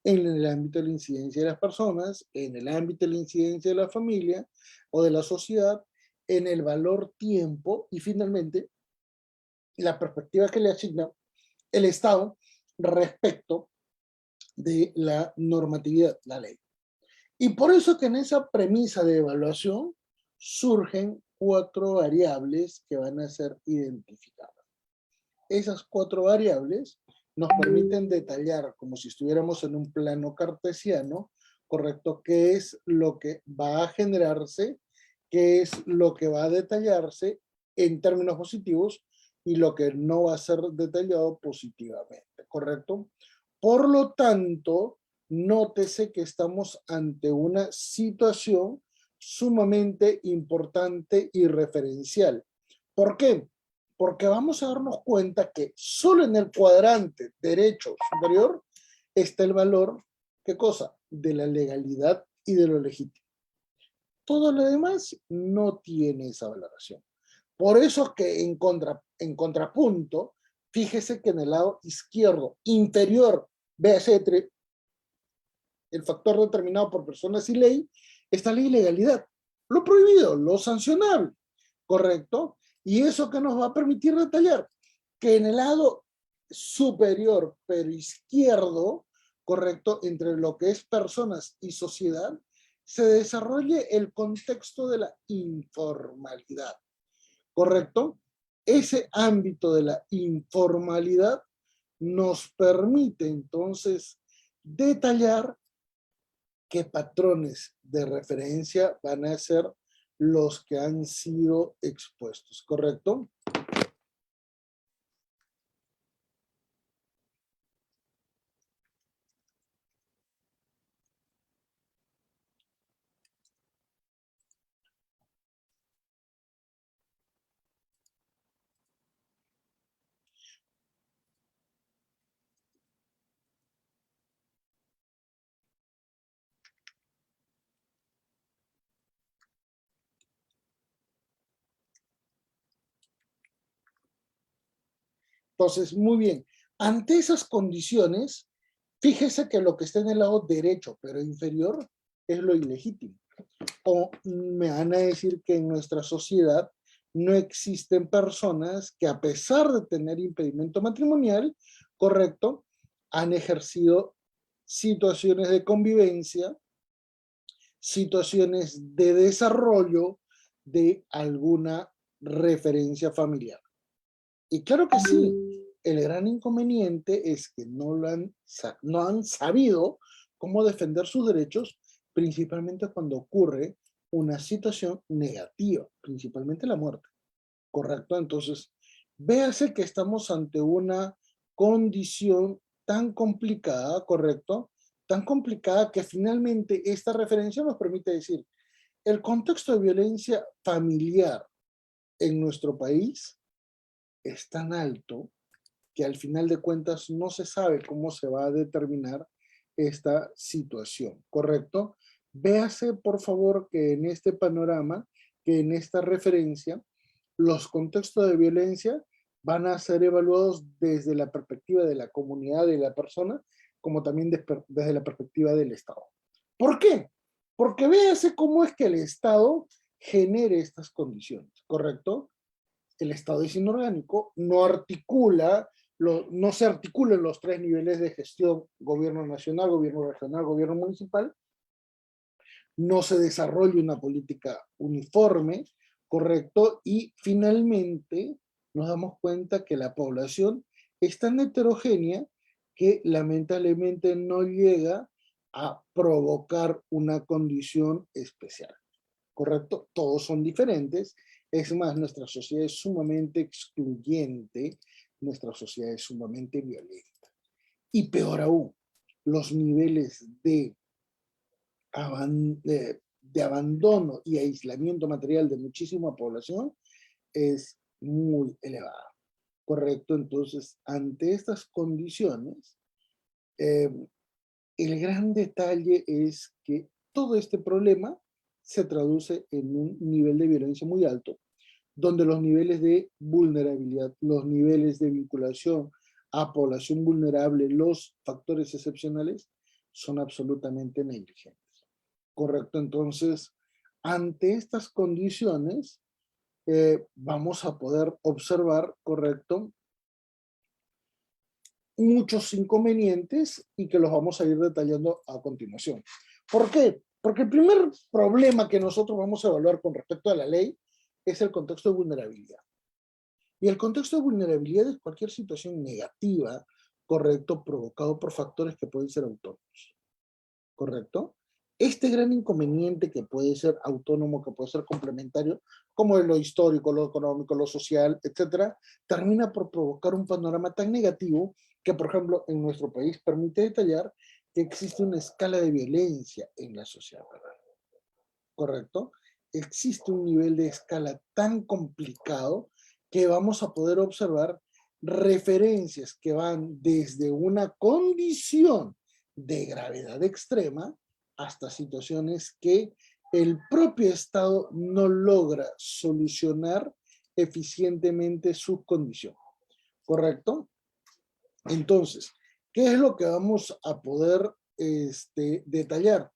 En el ámbito de la incidencia de las personas, en el ámbito de la incidencia de la familia o de la sociedad, en el valor tiempo y finalmente la perspectiva que le asigna el Estado respecto de la normatividad, la ley. Y por eso que en esa premisa de evaluación surgen 4 variables que van a ser identificadas. Esas 4 variables nos permiten detallar, como si estuviéramos en un plano cartesiano, correcto, qué es lo que va a generarse, qué es lo que va a detallarse en términos positivos y lo que no va a ser detallado positivamente, ¿correcto? Por lo tanto, nótese que estamos ante una situación sumamente importante y referencial. ¿Por qué? Porque vamos a darnos cuenta que solo en el cuadrante derecho superior está el valor, ¿qué cosa? De la legalidad y de lo legítimo. Todo lo demás no tiene esa valoración. Por eso que en contrapunto, fíjese que en el lado izquierdo inferior, véase el factor determinado por personas y ley, está la ilegalidad, lo prohibido, lo sancionable, ¿correcto? Y eso que nos va a permitir detallar que en el lado superior, pero izquierdo, ¿correcto? Entre lo que es personas y sociedad, se desarrolle el contexto de la informalidad, ¿correcto? Ese ámbito de la informalidad nos permite entonces detallar qué patrones de referencia van a ser los que han sido expuestos, ¿correcto? Entonces, muy bien. Ante esas condiciones, fíjese que lo que está en el lado derecho, pero inferior, es lo ilegítimo. O me van a decir que en nuestra sociedad no existen personas que a pesar de tener impedimento matrimonial, correcto, han ejercido situaciones de convivencia, situaciones de desarrollo de alguna referencia familiar. Y claro que sí, el gran inconveniente es que no han sabido cómo defender sus derechos, principalmente cuando ocurre una situación negativa, principalmente la muerte, ¿correcto? Entonces, véase que estamos ante una condición tan complicada, ¿correcto? Tan complicada que finalmente esta referencia nos permite decir, el contexto de violencia familiar en nuestro país es tan alto que al final de cuentas no se sabe cómo se va a determinar esta situación, ¿correcto? Véase, por favor, que en este panorama, que en esta referencia, los contextos de violencia van a ser evaluados desde la perspectiva de la comunidad de la persona, como también desde la perspectiva del Estado. ¿Por qué? Porque véase cómo es que el Estado genere estas condiciones, ¿correcto? El Estado es inorgánico, no se articulan los 3 niveles de gestión, gobierno nacional, gobierno regional, gobierno municipal, no se desarrolla una política uniforme, correcto, y finalmente nos damos cuenta que la población es tan heterogénea que lamentablemente no llega a provocar una condición especial, ¿correcto? Todos son diferentes. Es más, nuestra sociedad es sumamente excluyente, nuestra sociedad es sumamente violenta. Y peor aún, los niveles de abandono y aislamiento material de muchísima población es muy elevada, ¿correcto? Entonces, ante estas condiciones, eh, el gran detalle es que todo este problema se traduce en un nivel de violencia muy alto, donde los niveles de vulnerabilidad, los niveles de vinculación a población vulnerable, los factores excepcionales, son absolutamente negligentes. ¿Correcto? Entonces, ante estas condiciones, vamos a poder observar, ¿correcto?, muchos inconvenientes y que los vamos a ir detallando a continuación. ¿Por qué? Porque el primer problema que nosotros vamos a evaluar con respecto a la ley es el contexto de vulnerabilidad. Y el contexto de vulnerabilidad es cualquier situación negativa, correcto, provocado por factores que pueden ser autónomos, correcto. Este gran inconveniente que puede ser autónomo, que puede ser complementario, como es lo histórico, lo económico, lo social, etcétera, termina por provocar un panorama tan negativo que, por ejemplo, en nuestro país permite detallar que existe una escala de violencia en la sociedad, ¿correcto? Existe un nivel de escala tan complicado que vamos a poder observar referencias que van desde una condición de gravedad extrema hasta situaciones que el propio Estado no logra solucionar eficientemente su condición, ¿correcto? Entonces, ¿qué es lo que vamos a poder detallar?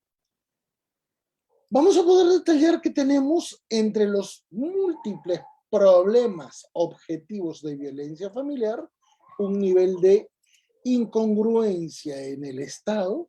Vamos a poder detallar que tenemos entre los múltiples problemas objetivos de violencia familiar un nivel de incongruencia en el Estado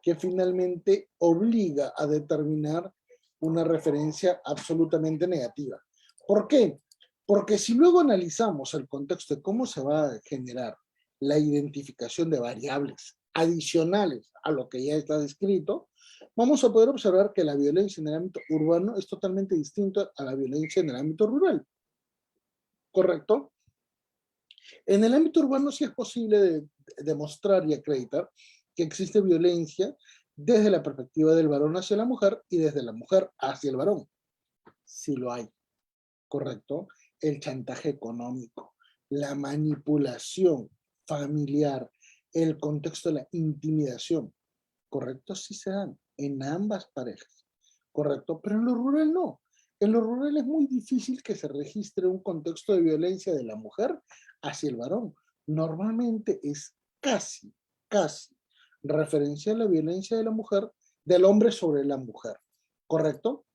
que finalmente obliga a determinar una referencia absolutamente negativa. ¿Por qué? Porque si luego analizamos el contexto de cómo se va a generar la identificación de variables adicionales a lo que ya está descrito, vamos a poder observar que la violencia en el ámbito urbano es totalmente distinta a la violencia en el ámbito rural. ¿Correcto? En el ámbito urbano sí es posible demostrar y acreditar que existe violencia desde la perspectiva del varón hacia la mujer y desde la mujer hacia el varón. Sí lo hay. ¿Correcto? El chantaje económico, la manipulación familiar, el contexto de la intimidación. ¿Correcto? Sí se dan en ambas parejas, ¿correcto? Pero en lo rural no. En lo rural es muy difícil que se registre un contexto de violencia de la mujer hacia el varón. Normalmente es casi referencia a la violencia de la mujer, del hombre sobre la mujer, ¿correcto?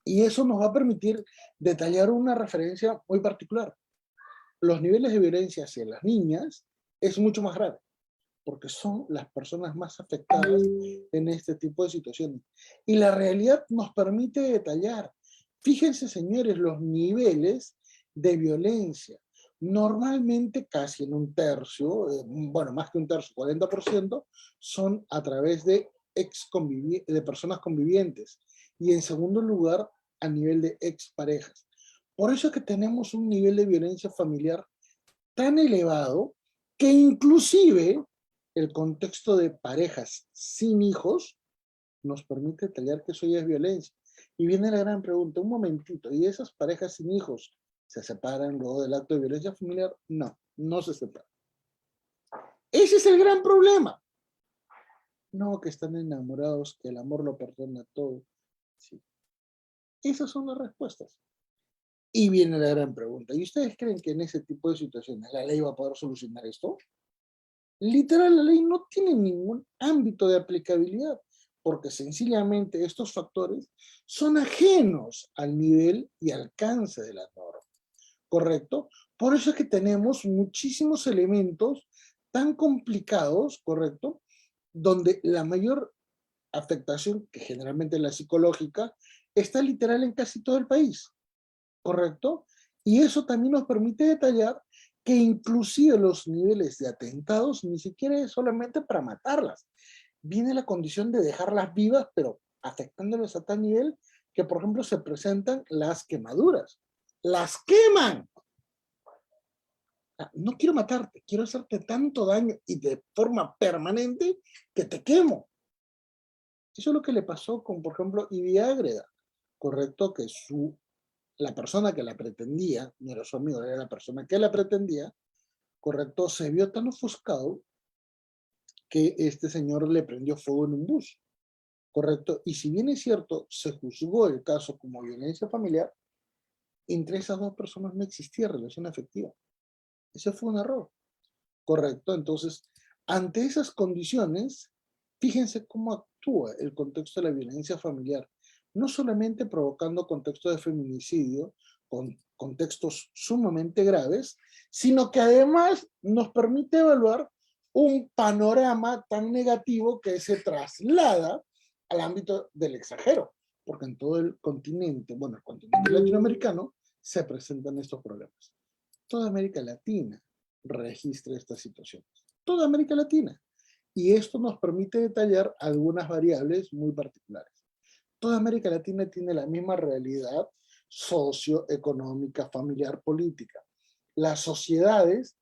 Y eso nos va a permitir detallar una referencia muy particular. Los niveles de violencia hacia las niñas es mucho más grave, porque son las personas más afectadas en este tipo de situaciones. Y la realidad nos permite detallar. Fíjense, señores, los niveles de violencia. Normalmente casi en un tercio, bueno, más que un tercio, 40%, son a través de de personas convivientes. Y en segundo lugar, a nivel de exparejas. Por eso es que tenemos un nivel de violencia familiar tan elevado que inclusive el contexto de parejas sin hijos nos permite detallar que eso ya es violencia. Y viene la gran pregunta, un momentito, ¿y esas parejas sin hijos se separan luego del acto de violencia familiar? No, no se separan. Ese es el gran problema. No, que están enamorados, que el amor lo perdona todo. Sí. Esas son las respuestas. Y viene la gran pregunta, ¿y ustedes creen que en ese tipo de situaciones la ley va a poder solucionar esto? Literal, la ley no tiene ningún ámbito de aplicabilidad, porque sencillamente estos factores son ajenos al nivel y alcance de la norma, ¿correcto? Por eso es que tenemos muchísimos elementos tan complicados, ¿correcto? Donde la mayor afectación, que generalmente es la psicológica, está literal en casi todo el país, ¿correcto? Y eso también nos permite detallar que inclusive los niveles de atentados ni siquiera es solamente para matarlas. Viene la condición de dejarlas vivas, pero afectándolas a tal nivel que, por ejemplo, se presentan las quemaduras. ¡Las queman! No quiero matarte, quiero hacerte tanto daño y de forma permanente que te quemo. Eso es lo que le pasó con, por ejemplo, Ibi Ágreda, ¿correcto? Que la persona que la pretendía, no era su amigo, era la persona que la pretendía, ¿correcto? Se vio tan ofuscado que este señor le prendió fuego en un bus, ¿correcto? Y si bien es cierto, se juzgó el caso como violencia familiar, entre esas dos personas no existía relación afectiva. Ese fue un error, ¿correcto? Entonces, ante esas condiciones, fíjense cómo actúa el contexto de la violencia familiar, no solamente provocando contextos de feminicidio, con contextos sumamente graves, sino que además nos permite evaluar un panorama tan negativo que se traslada al ámbito del extranjero, porque en todo el continente, bueno, el continente latinoamericano, se presentan estos problemas. Toda América Latina registra estas situaciones. Toda América Latina. Y esto nos permite detallar algunas variables muy particulares. Toda América Latina tiene la misma realidad socioeconómica, familiar, política. Las sociedades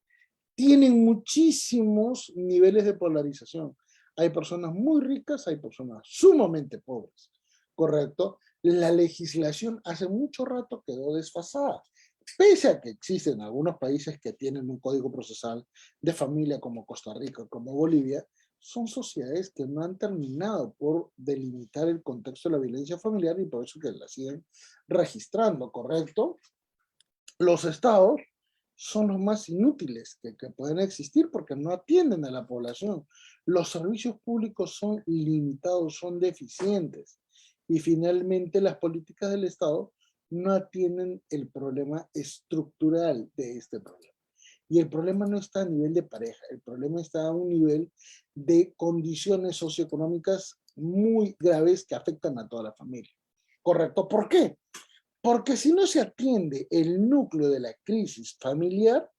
tienen muchísimos niveles de polarización. Hay personas muy ricas, hay personas sumamente pobres, ¿correcto? La legislación hace mucho rato quedó desfasada. Pese a que existen algunos países que tienen un código procesal de familia como Costa Rica, como Bolivia, son sociedades que no han terminado por delimitar el contexto de la violencia familiar y por eso que la siguen registrando, ¿correcto? Los estados son los más inútiles que pueden existir porque no atienden a la población. Los servicios públicos son limitados, son deficientes. Y finalmente las políticas del Estado no atienden el problema estructural de este problema. Y el problema no está a nivel de pareja, el problema está a un nivel de condiciones socioeconómicas muy graves que afectan a toda la familia. ¿Correcto? ¿Por qué? Porque si no se atiende el núcleo de la crisis familiar,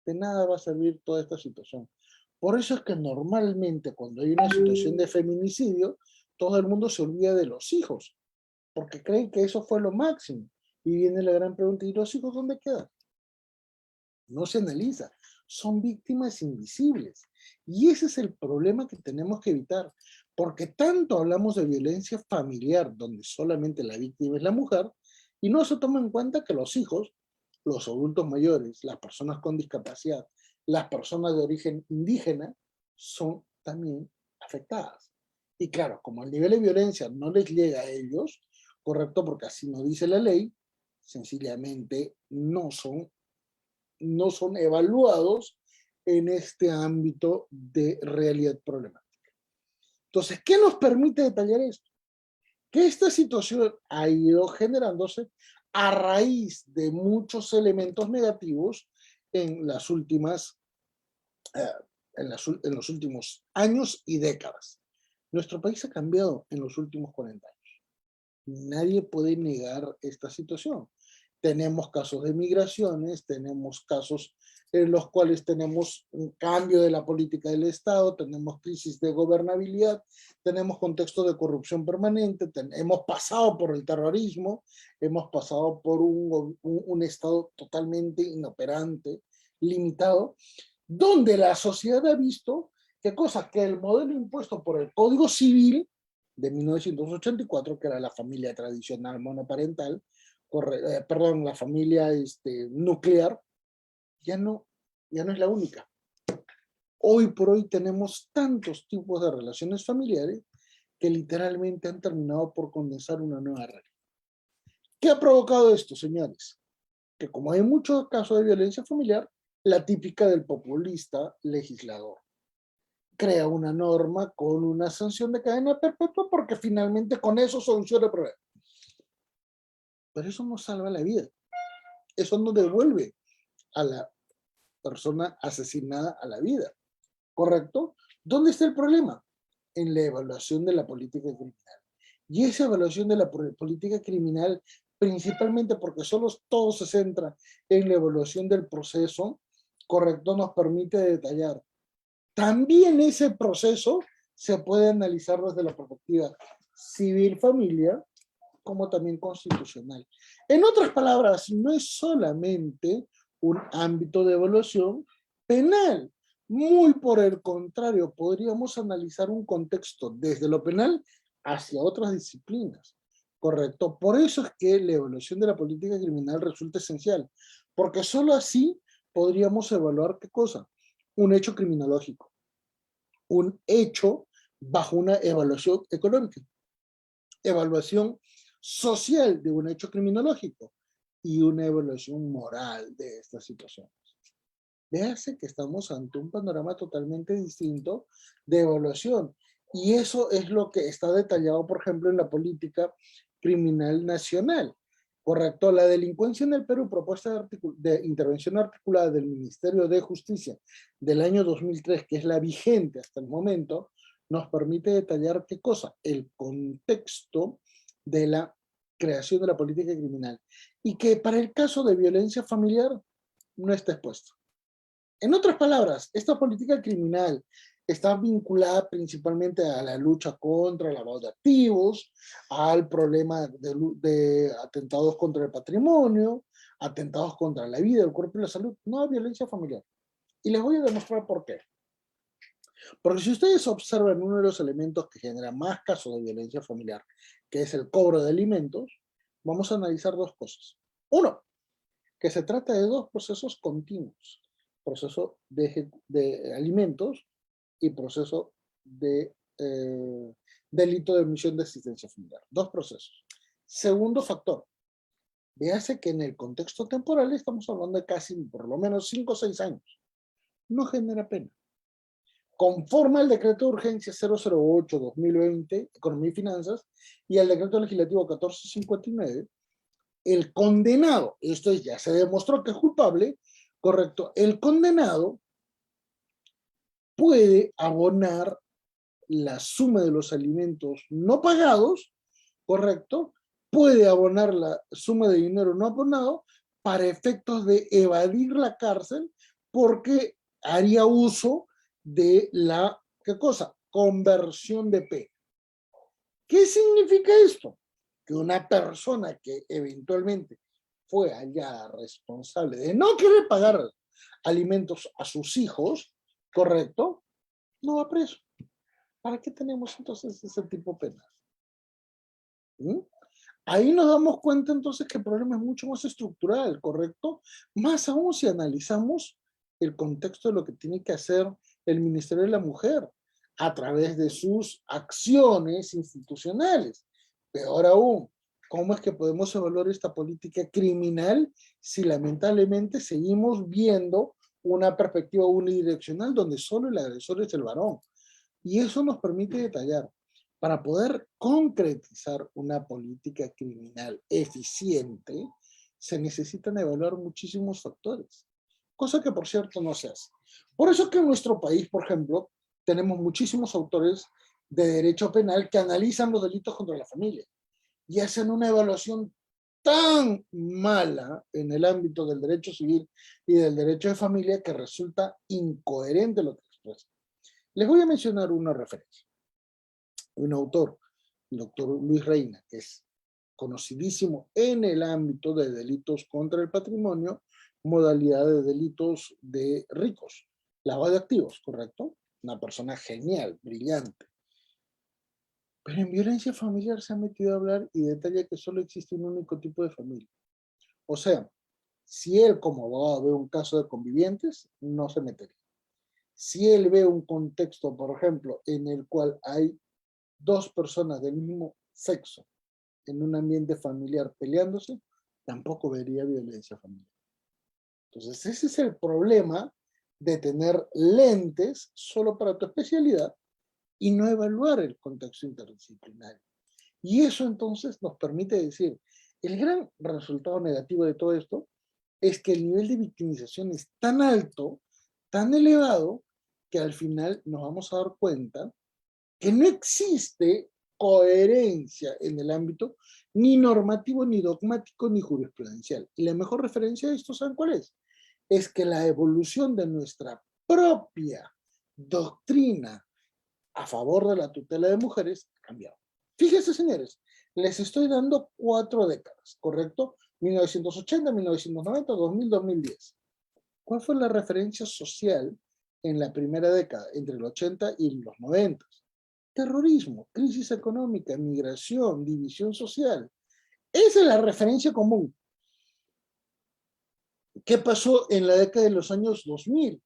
de nada va a servir toda esta situación. Por eso es que normalmente cuando hay una situación de feminicidio, todo el mundo se olvida de los hijos, porque creen que eso fue lo máximo. Y viene la gran pregunta, ¿y los hijos dónde quedan? No se analiza. Son víctimas invisibles. Y ese es el problema que tenemos que evitar. Porque tanto hablamos de violencia familiar, donde solamente la víctima es la mujer, y no se toma en cuenta que los hijos, los adultos mayores, las personas con discapacidad, las personas de origen indígena, son también afectadas. Y claro, como el nivel de violencia no les llega a ellos, correcto, porque así no dice la ley, sencillamente no son evaluados en este ámbito de realidad problemática. Entonces, ¿qué nos permite detallar esto? Que esta situación ha ido generándose a raíz de muchos elementos negativos en las últimas, en los últimos años y décadas. Nuestro país ha cambiado en los últimos 40 años. Nadie puede negar esta situación. Tenemos casos de migraciones, tenemos casos en los cuales tenemos un cambio de la política del Estado, tenemos crisis de gobernabilidad, tenemos contextos de corrupción permanente, hemos pasado por el terrorismo, hemos pasado por un Estado totalmente inoperante, limitado, donde la sociedad ha visto que cosa que el modelo impuesto por el Código Civil de 1984, que era la familia tradicional monoparental, perdón, la familia nuclear, ya no es la única. Hoy por hoy tenemos tantos tipos de relaciones familiares que literalmente han terminado por condensar una nueva realidad. ¿Qué ha provocado esto, señores? Que como hay muchos casos de violencia familiar, la típica del populista legislador crea una norma con una sanción de cadena perpetua porque finalmente con eso soluciona el problema. Pero eso no salva la vida. Eso no devuelve a la persona asesinada a la vida. ¿Correcto? ¿Dónde está el problema? En la evaluación de la política criminal. Y esa evaluación de la política criminal, principalmente porque solo todo se centra en la evaluación del proceso, correcto, nos permite detallar. También ese proceso se puede analizar desde la perspectiva civil familia, como también constitucional. En otras palabras, no es solamente un ámbito de evaluación penal. Muy por el contrario, podríamos analizar un contexto desde lo penal hacia otras disciplinas. ¿Correcto? Por eso es que la evaluación de la política criminal resulta esencial, porque solo así podríamos evaluar ¿qué cosa? Un hecho criminológico, un hecho bajo una evaluación económica, evaluación social de un hecho criminológico y una evaluación moral de estas situaciones. Véase que estamos ante un panorama totalmente distinto de evaluación y eso es lo que está detallado, por ejemplo, en la política criminal nacional. Correcto, la delincuencia en el Perú, propuesta de intervención articulada del Ministerio de Justicia del año 2003, que es la vigente hasta el momento, nos permite detallar qué cosa, el contexto de la creación de la política criminal, y que para el caso de violencia familiar no está expuesto. En otras palabras, esta política criminal está vinculada principalmente a la lucha contra el lavado de activos, al problema de atentados contra el patrimonio, atentados contra la vida, el cuerpo y la salud, no a violencia familiar. Y les voy a demostrar por qué. Porque si ustedes observan uno de los elementos que genera más casos de violencia familiar, que es el cobro de alimentos, vamos a analizar dos cosas. Uno, que se trata de dos procesos continuos. Proceso de alimentos y proceso de delito de omisión de asistencia familiar. Dos procesos. Segundo factor, véase que en el contexto temporal estamos hablando de casi por lo menos 5 o 6 años. No genera pena. Conforme al decreto de urgencia 008-2020, Economía y Finanzas, y al decreto legislativo 1459, el condenado, esto ya se demostró que es culpable, correcto, el condenado puede abonar la suma de los alimentos no pagados, correcto, puede abonar la suma de dinero no abonado para efectos de evadir la cárcel porque haría uso de la, ¿qué cosa? Conversión de pena. ¿Qué significa esto? Que una persona que eventualmente fue hallada responsable de no querer pagar alimentos a sus hijos, ¿correcto? No va preso. ¿Para qué tenemos entonces ese tipo de penas? ¿Mm? Ahí nos damos cuenta entonces que el problema es mucho más estructural, ¿correcto? Más aún si analizamos el contexto de lo que tiene que hacer el Ministerio de la Mujer a través de sus acciones institucionales. Peor aún, ¿cómo es que podemos evaluar esta política criminal si lamentablemente seguimos viendo una perspectiva unidireccional donde solo el agresor es el varón? Y eso nos permite detallar, para poder concretizar una política criminal eficiente, se necesitan evaluar muchísimos factores, cosa que por cierto no se hace. Por eso que en nuestro país, por ejemplo, tenemos muchísimos autores de derecho penal que analizan los delitos contra la familia y hacen una evaluación tan mala en el ámbito del derecho civil y del derecho de familia que resulta incoherente lo que expresa. Les voy a mencionar una referencia. Un autor, el doctor Luis Reina, que es conocidísimo en el ámbito de delitos contra el patrimonio, modalidad de delitos de ricos, lavado de activos, ¿correcto? Una persona genial, brillante. Pero en violencia familiar se ha metido a hablar y detalla que solo existe un único tipo de familia. O sea, si él como abogado ve un caso de convivientes, no se metería. Si él ve un contexto, por ejemplo, en el cual hay dos personas del mismo sexo en un ambiente familiar peleándose, tampoco vería violencia familiar. Entonces, ese es el problema de tener lentes solo para tu especialidad y no evaluar el contexto interdisciplinario. Y eso entonces nos permite decir, el gran resultado negativo de todo esto es que el nivel de victimización es tan alto, tan elevado, que al final nos vamos a dar cuenta que no existe coherencia en el ámbito ni normativo, ni dogmático, ni jurisprudencial. Y la mejor referencia de esto, ¿saben cuál es? Es que la evolución de nuestra propia doctrina a favor de la tutela de mujeres ha cambiado. Fíjense, señores, les estoy dando 4 décadas, ¿correcto? 1980, 1990, 2000, 2010. ¿Cuál fue la referencia social en la primera década, entre el 80 y los 90? Terrorismo, crisis económica, migración, división social. Esa es la referencia común. ¿Qué pasó en la década de los años 2000?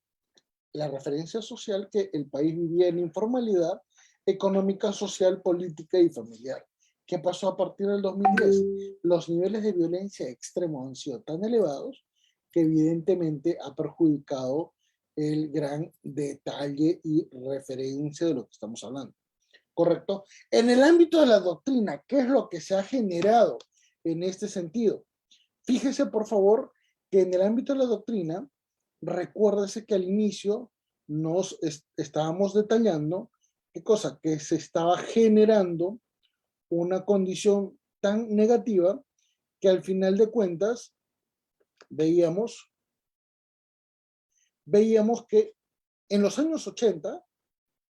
La referencia social que el país vivía en informalidad económica, social, política y familiar. ¿Qué pasó a partir del 2010? Los niveles de violencia extremos han sido tan elevados que evidentemente ha perjudicado el gran detalle y referencia de lo que estamos hablando. ¿Correcto? En el ámbito de la doctrina, ¿qué es lo que se ha generado en este sentido? Fíjese, por favor, que en el ámbito de la doctrina, recuérdese que al inicio estábamos detallando qué cosa, que se estaba generando una condición tan negativa que al final de cuentas veíamos que en los años 80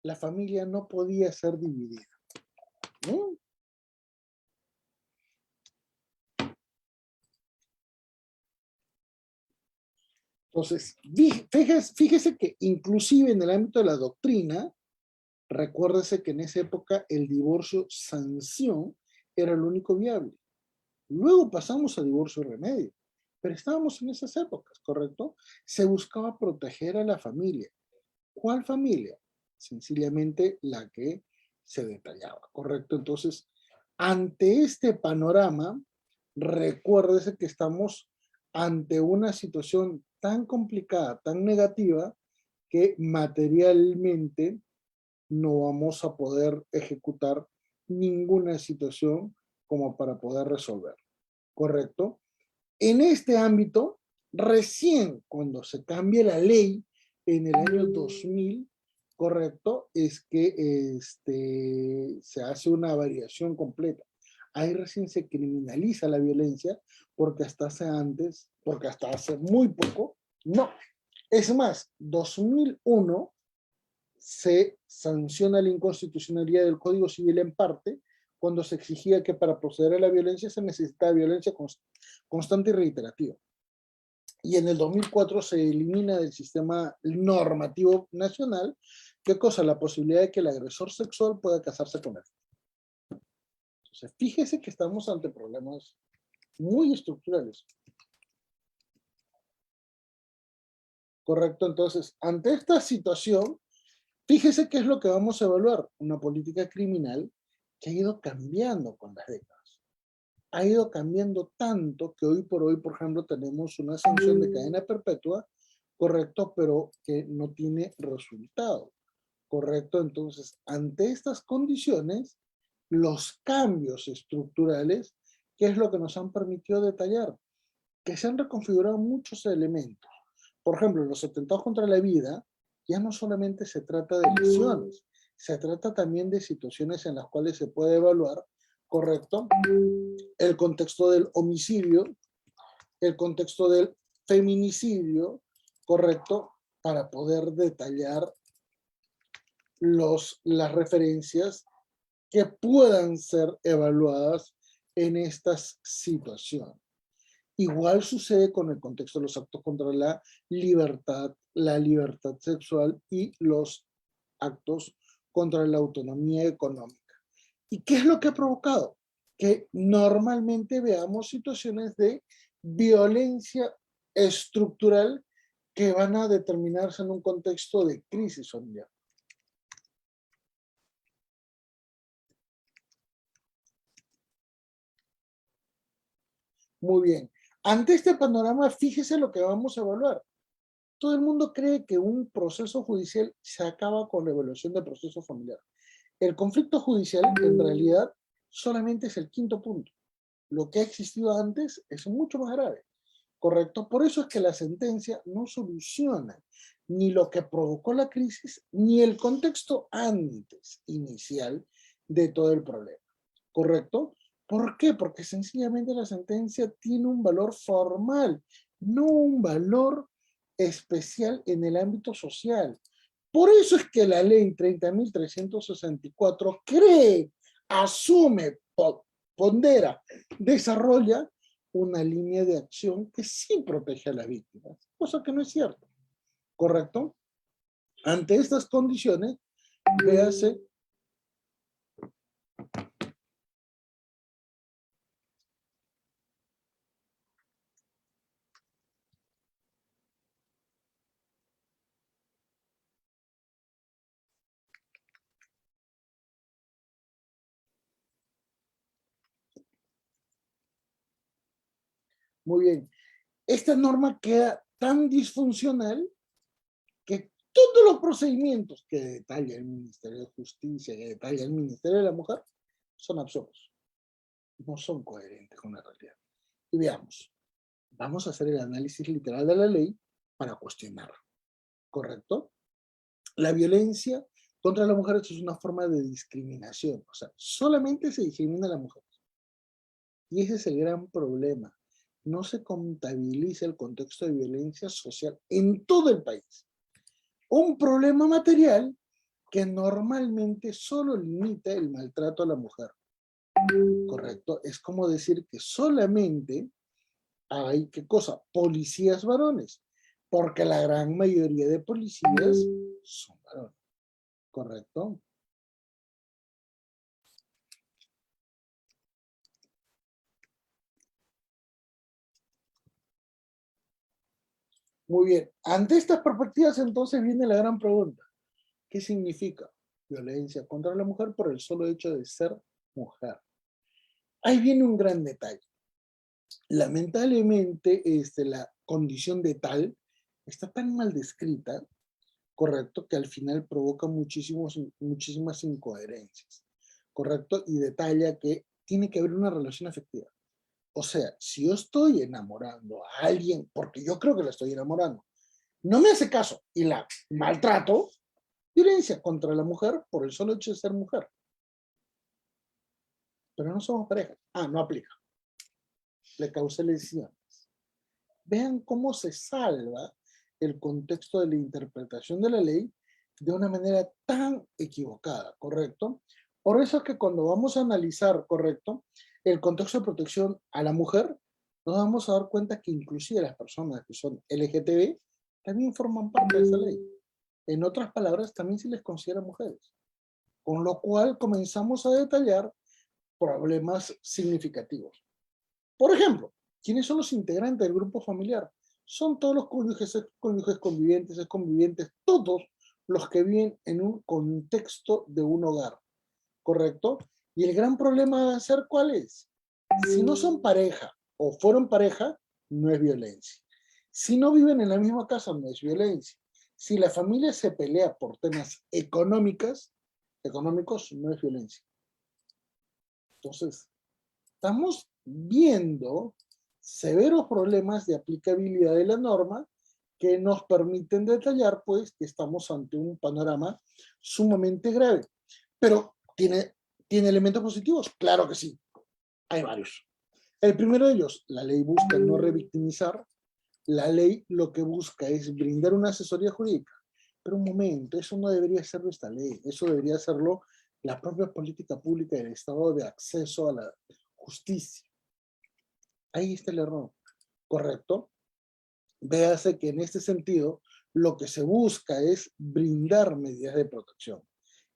la familia no podía ser dividida, ¿no? Entonces, fíjese que inclusive en el ámbito de la doctrina, recuérdese que en esa época el divorcio sanción era lo único viable. Luego pasamos a divorcio remedio, pero estábamos en esas épocas, ¿correcto? Se buscaba proteger a la familia. ¿Cuál familia? Sencillamente la que se detallaba, ¿correcto? Entonces, ante este panorama, recuérdese que estamos ante una situación tan complicada, tan negativa, que materialmente no vamos a poder ejecutar ninguna situación como para poder resolver, ¿correcto? En este ámbito, recién cuando se cambia la ley en el año 2000, correcto, es que se hace una variación completa. Ahí recién se criminaliza la violencia porque porque hasta hace muy poco, no. Es más, 2001 se sanciona la inconstitucionalidad del Código Civil en parte cuando se exigía que para proceder a la violencia se necesitaba violencia constante y reiterativa. Y en el 2004 se elimina del sistema normativo nacional, ¿qué cosa? La posibilidad de que el agresor sexual pueda casarse con él. Entonces, fíjese que estamos ante problemas muy estructurales. ¿Correcto? Entonces, ante esta situación, fíjese qué es lo que vamos a evaluar. Una política criminal que ha ido cambiando con las décadas. Ha ido cambiando tanto que hoy por hoy, por ejemplo, tenemos una sanción de cadena perpetua, correcto, pero que no tiene resultado, correcto. Entonces, ante estas condiciones, los cambios estructurales, ¿qué es lo que nos han permitido detallar? Que se han reconfigurado muchos elementos. Por ejemplo, los atentados contra la vida, ya no solamente se trata de lesiones, se trata también de situaciones en las cuales se puede evaluar, correcto, el contexto del homicidio, el contexto del feminicidio, correcto, para poder detallar las referencias que puedan ser evaluadas en estas situaciones. Igual sucede con el contexto de los actos contra la libertad sexual y los actos contra la autonomía económica. ¿Y qué es lo que ha provocado? Que normalmente veamos situaciones de violencia estructural que van a determinarse en un contexto de crisis familiar. Muy bien. Ante este panorama, fíjese lo que vamos a evaluar. Todo el mundo cree que un proceso judicial se acaba con la evaluación del proceso familiar. El conflicto judicial, en realidad, solamente es el quinto punto. Lo que ha existido antes es mucho más grave, ¿correcto? Por eso es que la sentencia no soluciona ni lo que provocó la crisis, ni el contexto antes, inicial, de todo el problema, ¿correcto? ¿Por qué? Porque sencillamente la sentencia tiene un valor formal, no un valor especial en el ámbito social. Por eso es que la ley 30.364 cree, asume, pondera, desarrolla una línea de acción que sí protege a las víctimas, cosa que no es cierto, ¿correcto? Ante estas condiciones, véase. Muy bien, esta norma queda tan disfuncional que todos los procedimientos que detalla el Ministerio de Justicia, que detalla el Ministerio de la Mujer, son absurdos, no son coherentes con la realidad. Y veamos, vamos a hacer el análisis literal de la ley para cuestionar, ¿correcto? La violencia contra las mujeres es una forma de discriminación, o sea, solamente se discrimina a la mujer. Y ese es el gran problema. No se contabiliza el contexto de violencia social en todo el país. Un problema material que normalmente solo limita el maltrato a la mujer. ¿Correcto? Es como decir que solamente hay, ¿qué cosa? Policías varones, porque la gran mayoría de policías son varones. ¿Correcto? Muy bien. Ante estas perspectivas, entonces viene la gran pregunta. ¿Qué significa violencia contra la mujer por el solo hecho de ser mujer? Ahí viene un gran detalle. Lamentablemente, la condición de tal está tan mal descrita, correcto, que al final provoca muchísimas incoherencias, correcto, y detalla que tiene que haber una relación afectiva. O sea, si yo estoy enamorando a alguien, porque yo creo que la estoy enamorando, no me hace caso y la maltrato, violencia contra la mujer por el solo hecho de ser mujer. Pero no somos pareja. Ah, no aplica. Le causé lesiones. Vean cómo se salva el contexto de la interpretación de la ley de una manera tan equivocada, ¿correcto? Por eso es que cuando vamos a analizar, ¿correcto?, el contexto de protección a la mujer, nos vamos a dar cuenta que inclusive las personas que son LGTB también forman parte de esa ley. En otras palabras, también se les considera mujeres. Con lo cual comenzamos a detallar problemas significativos. Por ejemplo, ¿quiénes son los integrantes del grupo familiar? Son todos los cónyuges convivientes, exconvivientes, todos los que viven en un contexto de un hogar, ¿correcto? Y el gran problema va a ser ¿cuál es? Si no son pareja o fueron pareja, no es violencia. Si no viven en la misma casa, no es violencia. Si la familia se pelea por temas económicos, no es violencia. Entonces, estamos viendo severos problemas de aplicabilidad de la norma que nos permiten detallar, pues, que estamos ante un panorama sumamente grave. Pero, ¿tiene elementos positivos? Claro que sí. Hay varios. El primero de ellos, la ley busca no revictimizar. La ley lo que busca es brindar una asesoría jurídica. Pero un momento, eso no debería serlo esta ley. Eso debería serlo la propia política pública del Estado de acceso a la justicia. Ahí está el error, ¿correcto? Véase que en este sentido lo que se busca es brindar medidas de protección.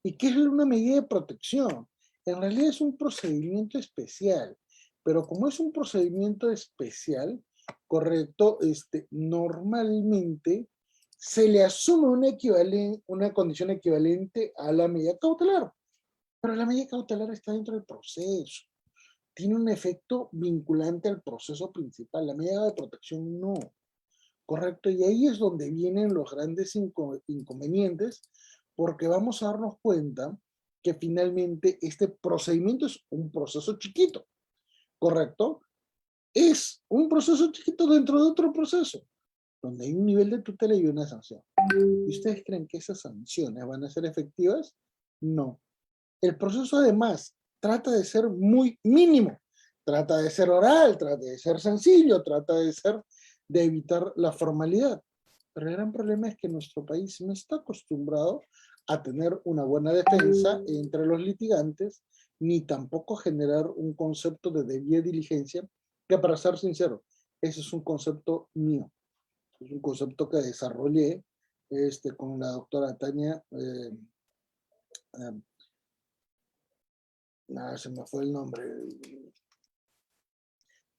¿Y qué es una medida de protección? En realidad es un procedimiento especial, pero como es un procedimiento especial, correcto, normalmente se le asume una condición equivalente a la medida cautelar, pero la medida cautelar está dentro del proceso. Tiene un efecto vinculante al proceso principal, la medida de protección no, ¿correcto? Y ahí es donde vienen los grandes inconvenientes, porque vamos a darnos cuenta que finalmente este procedimiento es un proceso chiquito, ¿correcto? Es un proceso chiquito dentro de otro proceso, donde hay un nivel de tutela y una sanción. ¿Y ustedes creen que esas sanciones van a ser efectivas? No. El proceso además trata de ser muy mínimo, trata de ser oral, trata de ser sencillo, trata de evitar la formalidad. Pero el gran problema es que nuestro país no está acostumbrado a tener una buena defensa entre los litigantes, ni tampoco generar un concepto de debida diligencia, que para ser sincero, ese es un concepto mío, es un concepto que desarrollé con la doctora Tania se me fue el nombre,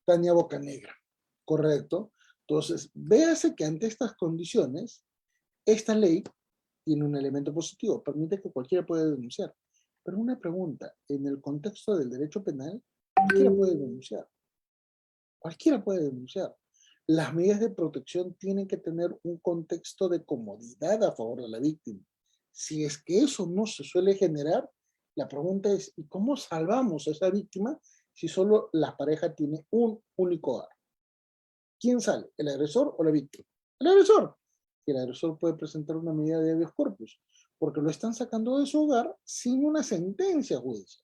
Tania Bocanegra, correcto. Entonces, véase que ante estas condiciones, esta ley tiene un elemento positivo, permite que cualquiera pueda denunciar. Pero una pregunta, en el contexto del derecho penal, cualquiera puede denunciar. Cualquiera puede denunciar. Las medidas de protección tienen que tener un contexto de comodidad a favor de la víctima. Si es que eso no se suele generar, la pregunta es, ¿y cómo salvamos a esa víctima si solo la pareja tiene un único hogar? ¿Quién sale? ¿El agresor o la víctima? El agresor. Y el agresor puede presentar una medida de habeas corpus, porque lo están sacando de su hogar sin una sentencia judicial.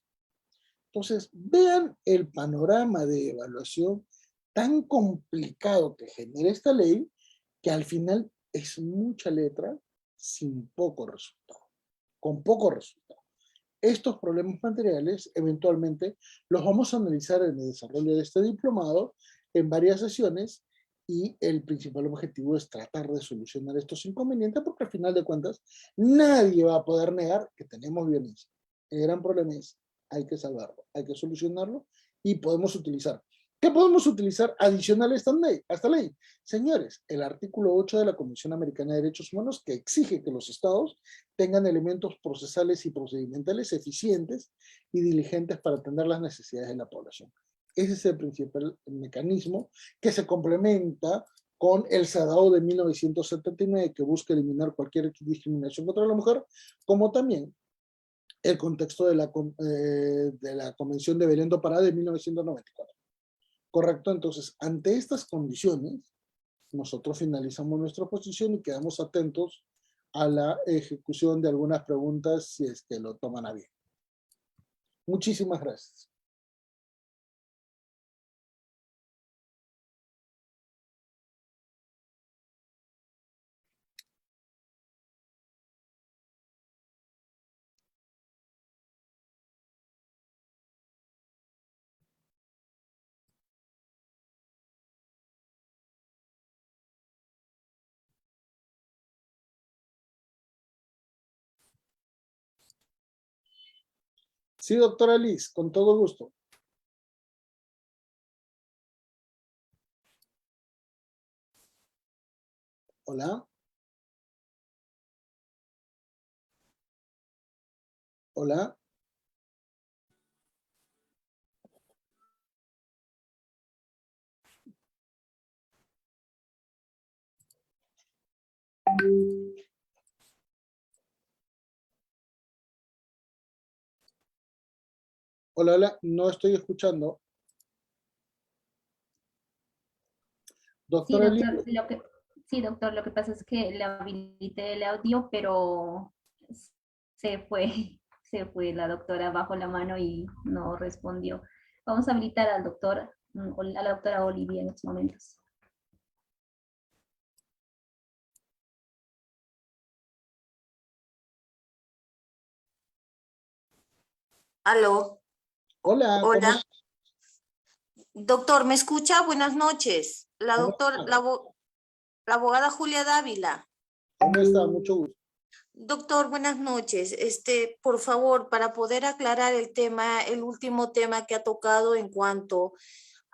Entonces, vean el panorama de evaluación tan complicado que genera esta ley, que al final es mucha letra sin poco resultado, con poco resultado. Estos problemas materiales, eventualmente, los vamos a analizar en el desarrollo de este diplomado en varias sesiones, y el principal objetivo es tratar de solucionar estos inconvenientes, porque al final de cuentas, nadie va a poder negar que tenemos violencia. El gran problema es, hay que salvarlo, hay que solucionarlo, y podemos utilizar. ¿Qué podemos utilizar adicional a esta ley? Señores, el artículo 8 de la Convención Americana de Derechos Humanos, que exige que los estados tengan elementos procesales y procedimentales eficientes y diligentes para atender las necesidades de la población. Ese es el principal mecanismo, que se complementa con el CEDAW de 1979, que busca eliminar cualquier discriminación contra la mujer, como también el contexto de la Convención de Belén do Pará de 1994. ¿Correcto? Entonces, ante estas condiciones, nosotros finalizamos nuestra posición y quedamos atentos a la ejecución de algunas preguntas, si es que lo toman a bien. Muchísimas gracias. Sí, doctora Liz, con todo gusto. Hola. Hola. Hola, hola, no estoy escuchando. Sí, Doctora Liz. doctor, sí, doctor, lo que pasa es que le habilité el audio, pero se fue, se fue la doctora bajo la mano y no respondió. Vamos a habilitar al doctor, a la doctora Olivia en estos momentos. Aló, Hola, ¿cómo hola. estás? Doctor, ¿me escucha? Buenas noches. ¿Cómo está? La abogada Julia Dávila. ¿Cómo está? Mucho gusto. Doctor, buenas noches. Por favor, para poder aclarar el tema, el último tema que ha tocado en cuanto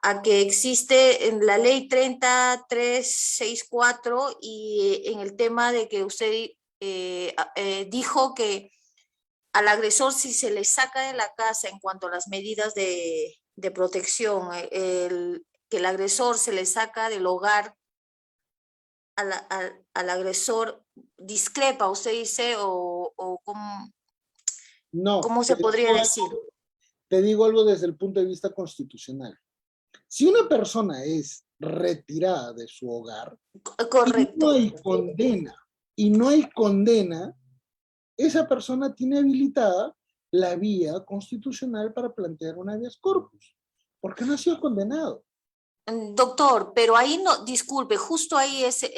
a que existe en la ley 3364 y en el tema de que usted dijo que al agresor, si se le saca de la casa en cuanto a las medidas de protección, que el agresor se le saca del hogar al agresor, discrepa, usted dice, o No, ¿cómo se podría decir? te digo algo desde el punto de vista constitucional. Si una persona es retirada de su hogar y no Correcto. hay condena, esa persona tiene habilitada la vía constitucional para plantear un habeas corpus, porque no ha sido condenado. Doctor, pero ahí no, disculpe, justo ahí es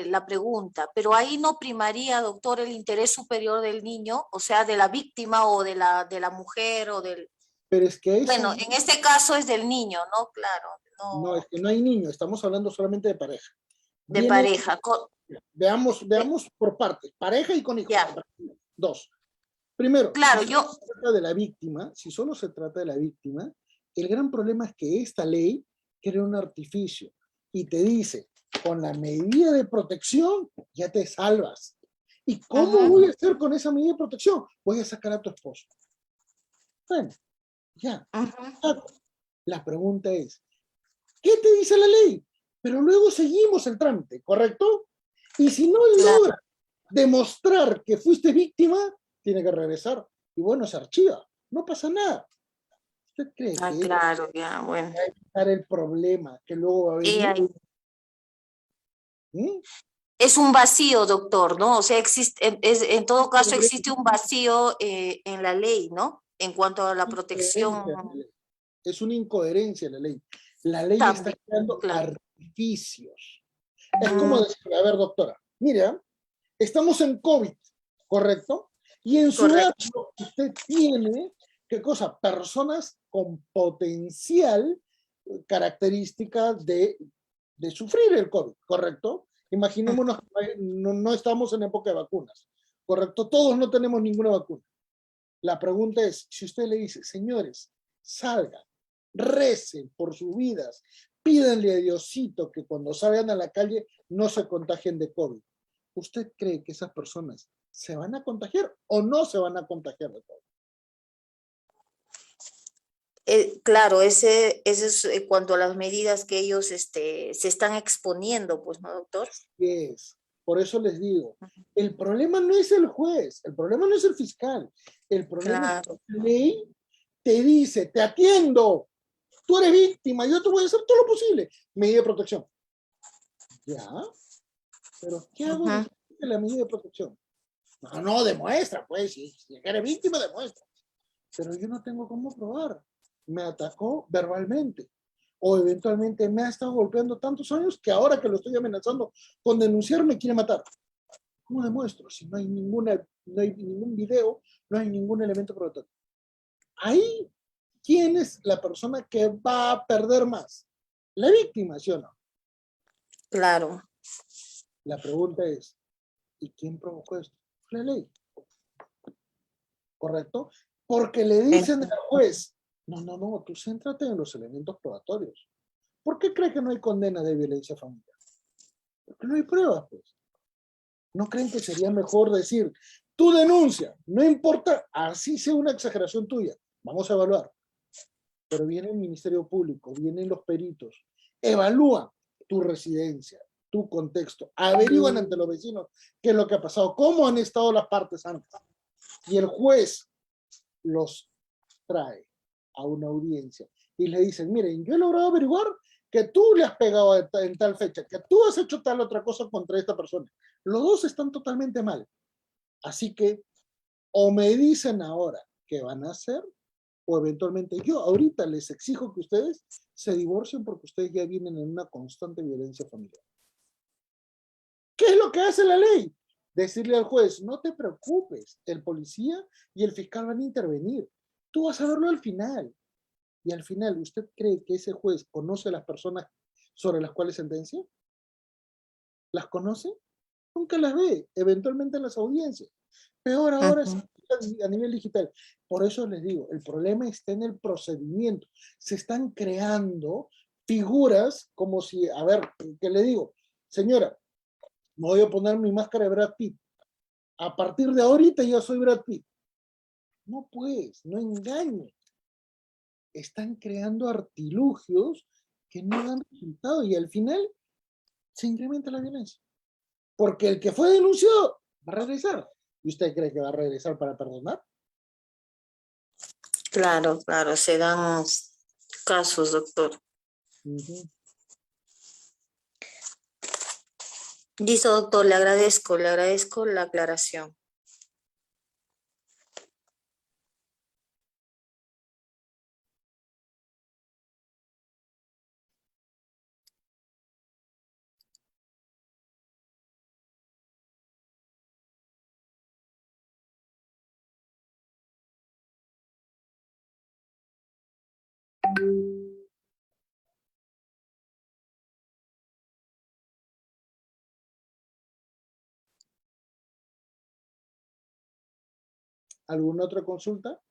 la pregunta, pero ahí no primaría, doctor, el interés superior del niño, o sea, de la víctima o de la mujer o del... Pero es que Bueno, en este caso es del niño, ¿no? Claro, no, no, es que no hay niño, estamos hablando solamente de pareja. de Viene, pareja. veamos por partes, pareja y con hijos. Ya, Dos. Primero, si claro, solo se trata de la víctima, el gran problema es que esta ley crea un artificio y te dice, con la medida de protección ya te salvas. ¿Y cómo voy a hacer con esa medida de protección? Voy a sacar a tu esposo. Bueno, ya. La pregunta es, ¿qué te dice la ley? Pero luego seguimos el trámite, ¿correcto? Y si no logra demostrar que fuiste víctima, tiene que regresar. Y bueno, se archiva. No pasa nada. ¿Usted cree que claro, ya, bueno. va a evitar el problema que luego va a Y venir? ahí, ¿Mm? Es un vacío, doctor, ¿no? O sea, existe, en todo caso existe un vacío en la ley, ¿no? En cuanto a la protección Es una incoherencia en la ley. La ley está también, creando claro. artificios. Es como decir, a ver, doctora, mira, estamos en COVID, ¿correcto? Y en su Correcto. dato usted tiene, ¿qué cosa? Personas con potencial característica de sufrir el COVID, ¿correcto? Imaginémonos que no estamos en época de vacunas, ¿correcto? Todos no tenemos ninguna vacuna. La pregunta es, si usted le dice, señores, salgan, recen por sus vidas, pídanle a Diosito que cuando salgan a la calle no se contagien de COVID. ¿Usted cree que esas personas se van a contagiar o no se van a contagiar de COVID? Claro, ese es cuanto a las medidas que ellos se están exponiendo, pues, ¿no, doctor? Es. Por eso les digo, el problema no es el juez, el problema no es el fiscal, el problema es que la ley te dice, te atiendo, tú eres víctima, yo te voy a hacer todo lo posible. Medida de protección. Ya, pero ¿qué hago después de la medida de protección? No, demuestra, pues, si eres víctima, demuestra. Pero yo no tengo cómo probar. Me atacó verbalmente. O eventualmente me ha estado golpeando tantos años que ahora que lo estoy amenazando con denunciar me quiere matar. ¿Cómo demuestro? Si no hay ningún video, no hay ningún elemento probatorio. Ahí, ¿quién es la persona que va a perder más? La víctima, ¿sí o no? Claro. La pregunta es, ¿y quién provocó esto? La ley. ¿Correcto? Porque le dicen al juez, no, tú céntrate en los elementos probatorios. ¿Por qué cree que no hay condena de violencia familiar? Porque no hay pruebas, pues. ¿No creen que sería mejor decir, tú denuncia, no importa, así sea una exageración tuya, vamos a evaluar? Pero viene el Ministerio Público, vienen los peritos, evalúan tu residencia, tu contexto, averiguan ante los vecinos qué es lo que ha pasado, cómo han estado las partes antes. Y el juez los trae a una audiencia y le dicen, miren, yo he logrado averiguar que tú le has pegado en tal fecha, que tú has hecho tal otra cosa contra esta persona. Los dos están totalmente mal. Así que o me dicen ahora qué van a hacer, o eventualmente yo ahorita les exijo que ustedes se divorcien porque ustedes ya vienen en una constante violencia familiar. ¿Qué es lo que hace la ley? Decirle al juez, no te preocupes, el policía y el fiscal van a intervenir. Tú vas a verlo al final. Y al final, ¿usted cree que ese juez conoce a las personas sobre las cuales sentencia? ¿Las conoce? Nunca las ve, eventualmente en las audiencias. Peor ahora es a nivel digital. Por eso les digo, el problema está en el procedimiento. Se están creando figuras como si, a ver, ¿qué le digo? Señora, me voy a poner mi máscara de Brad Pitt. A partir de ahorita yo soy Brad Pitt. No pues, no engañe. Están creando artilugios que no dan resultado y al final se incrementa la violencia. Porque el que fue denunciado va a regresar. ¿Y usted cree que va a regresar para perdonar? Claro, claro, se dan casos, doctor. Listo, doctor, le agradezco la aclaración. ¿Alguna otra consulta?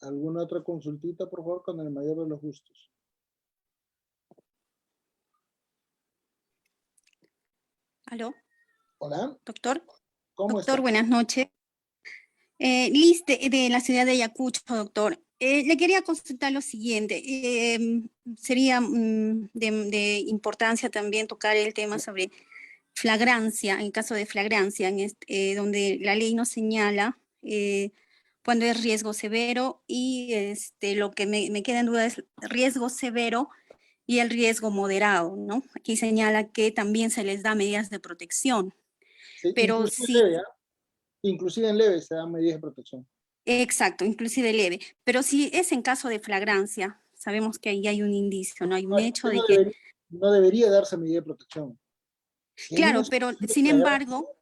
¿Alguna otra consultita, por favor, con el mayor de los gustos? ¿Aló? Hola, Doctor. ¿cómo Doctor, está? buenas noches. Liz de la ciudad de Ayacucho, doctor. Le quería consultar lo siguiente. Sería de importancia también tocar el tema sobre flagrancia, en caso de flagrancia, donde la ley nos señala cuando es riesgo severo y lo que me queda en duda es riesgo severo y el riesgo moderado, ¿no? Aquí señala que también se les da medidas de protección, Sí, pero inclusive sí, leve, ¿ah? Inclusive en leve se dan medidas de protección. exacto, inclusive leve, pero si es en caso de flagrancia, sabemos que ahí hay un indicio, ¿no? Hay un No, es hecho que de que, no debería darse medida de protección. Si hay una claro, pero situación de sin flagrancia, embargo,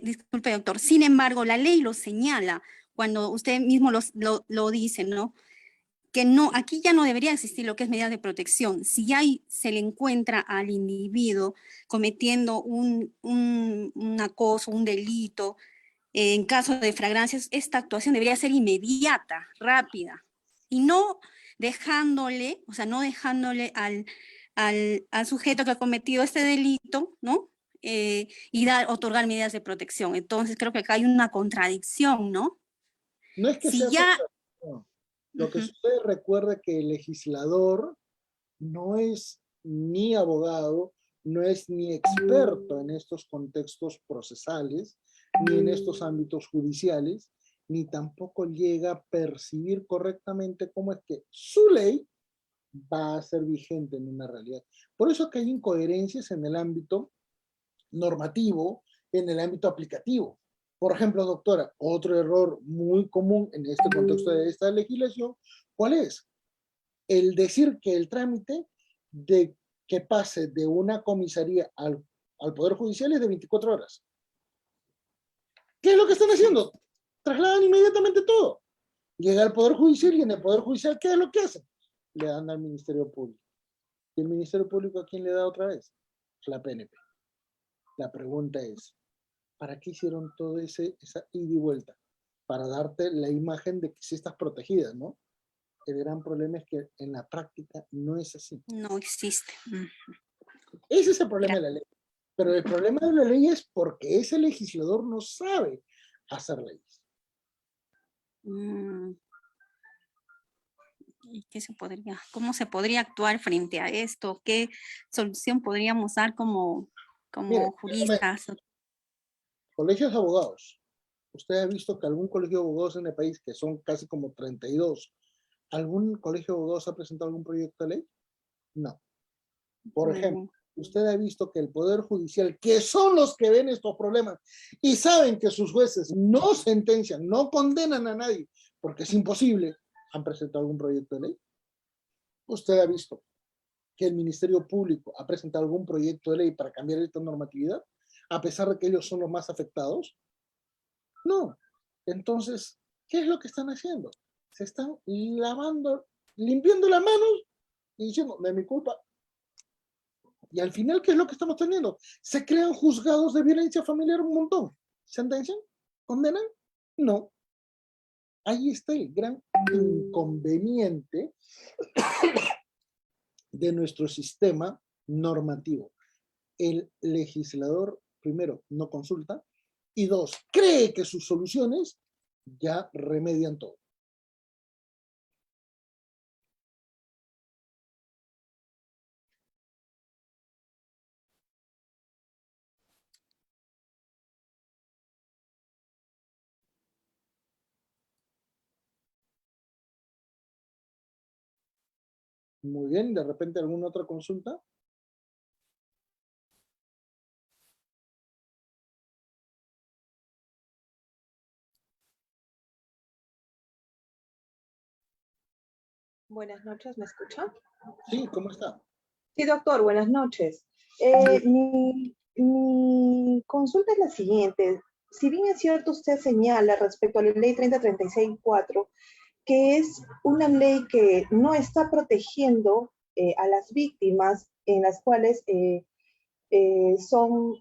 disculpe doctor, sin embargo la ley lo señala, cuando usted mismo lo dice, ¿no? Que no, aquí ya no debería existir lo que es medida de protección. Si ya se le encuentra al individuo cometiendo un acoso, un delito, en caso de flagrancias, esta actuación debería ser inmediata, rápida, y no dejándole, o sea, no dejándole al sujeto que ha cometido este delito, ¿no? Y otorgar medidas de protección. Entonces, creo que acá hay una contradicción, ¿no? no es que Si sea ya... contradicción. Lo que Ujú. sucede, recuerda que el legislador no es ni abogado, no es ni experto en estos contextos procesales, ni en estos ámbitos judiciales, ni tampoco llega a percibir correctamente cómo es que su ley va a ser vigente en una realidad. Por eso que hay incoherencias en el ámbito normativo, en el ámbito aplicativo. Por ejemplo, doctora, otro error muy común en este contexto de esta legislación, ¿cuál es? El decir que el trámite de que pase de una comisaría al Poder Judicial es de 24 horas. ¿Qué es lo que están haciendo? Trasladan inmediatamente todo. Llega al Poder Judicial y en el Poder Judicial, ¿qué es lo que hacen? Le dan al Ministerio Público. ¿Y el Ministerio Público a quién le da otra vez? La PNP. La pregunta es, ¿para qué hicieron todo esa ida y vuelta? Para darte la imagen de que sí estás protegida, ¿no? El gran problema es que en la práctica no es así. No existe. Ese es el problema de la ley. Pero el problema de la ley es porque ese legislador no sabe hacer leyes. ¿Y cómo se podría actuar frente a esto? ¿Qué solución podríamos dar como Mire, juristas? colegios de abogados. Usted ha visto que algún colegio de abogados en el país, que son casi como 32, ¿algún colegio de abogados ha presentado algún proyecto de ley? No. Por ejemplo, usted ha visto que el Poder Judicial, que son los que ven estos problemas y saben que sus jueces no sentencian, no condenan a nadie, porque es imposible, ¿han presentado algún proyecto de ley? Usted ha visto que el Ministerio Público ha presentado algún proyecto de ley para cambiar esta normatividad, a pesar de que ellos son los más afectados. No. Entonces, ¿qué es lo que están haciendo? Se están limpiando las manos y diciendo, no es mi culpa. Y al final, ¿qué es lo que estamos teniendo? Se crean juzgados de violencia familiar un montón. ¿Sentencian? ¿Condenan? No. Ahí está el gran inconveniente de nuestro sistema normativo. El legislador, primero, no consulta, y dos, cree que sus soluciones ya remedian todo. Muy bien, de repente alguna otra consulta. Buenas noches, ¿me escucha? Sí, ¿cómo está? Sí, doctor, buenas noches. Mi consulta es la siguiente. Si bien es cierto, usted señala respecto a la ley 3036-4, que es una ley que no está protegiendo a las víctimas en las cuales son,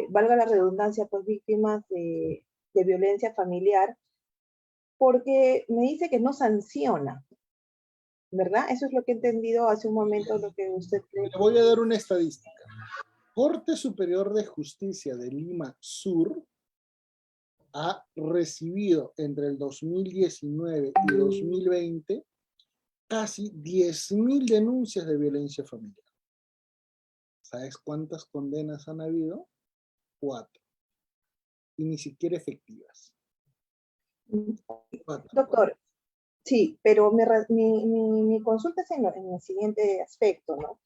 valga la redundancia, pues víctimas de violencia familiar, porque me dice que no sanciona, ¿verdad? Eso es lo que he entendido hace un momento, lo que usted cree. Le voy a dar una estadística. Corte Superior de Justicia de Lima Sur ha recibido entre el 2019 y 2020 casi 10.000 denuncias de violencia familiar. ¿Sabes cuántas condenas han habido? 4. Y ni siquiera efectivas. 4. Doctor, sí, pero mi consulta es en el siguiente aspecto, ¿no?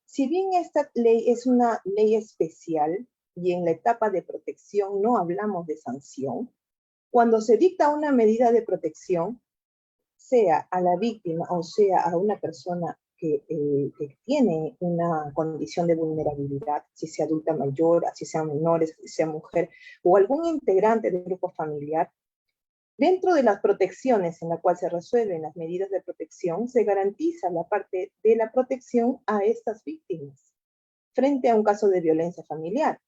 Si bien esta ley es una ley especial y en la etapa de protección no hablamos de sanción, cuando se dicta una medida de protección, sea a la víctima o sea a una persona que tiene una condición de vulnerabilidad, si sea adulta mayor, si sean menores, si sea mujer, o algún integrante del grupo familiar, dentro de las protecciones en la cual se resuelven las medidas de protección, se garantiza la parte de la protección a estas víctimas frente a un caso de violencia familiar.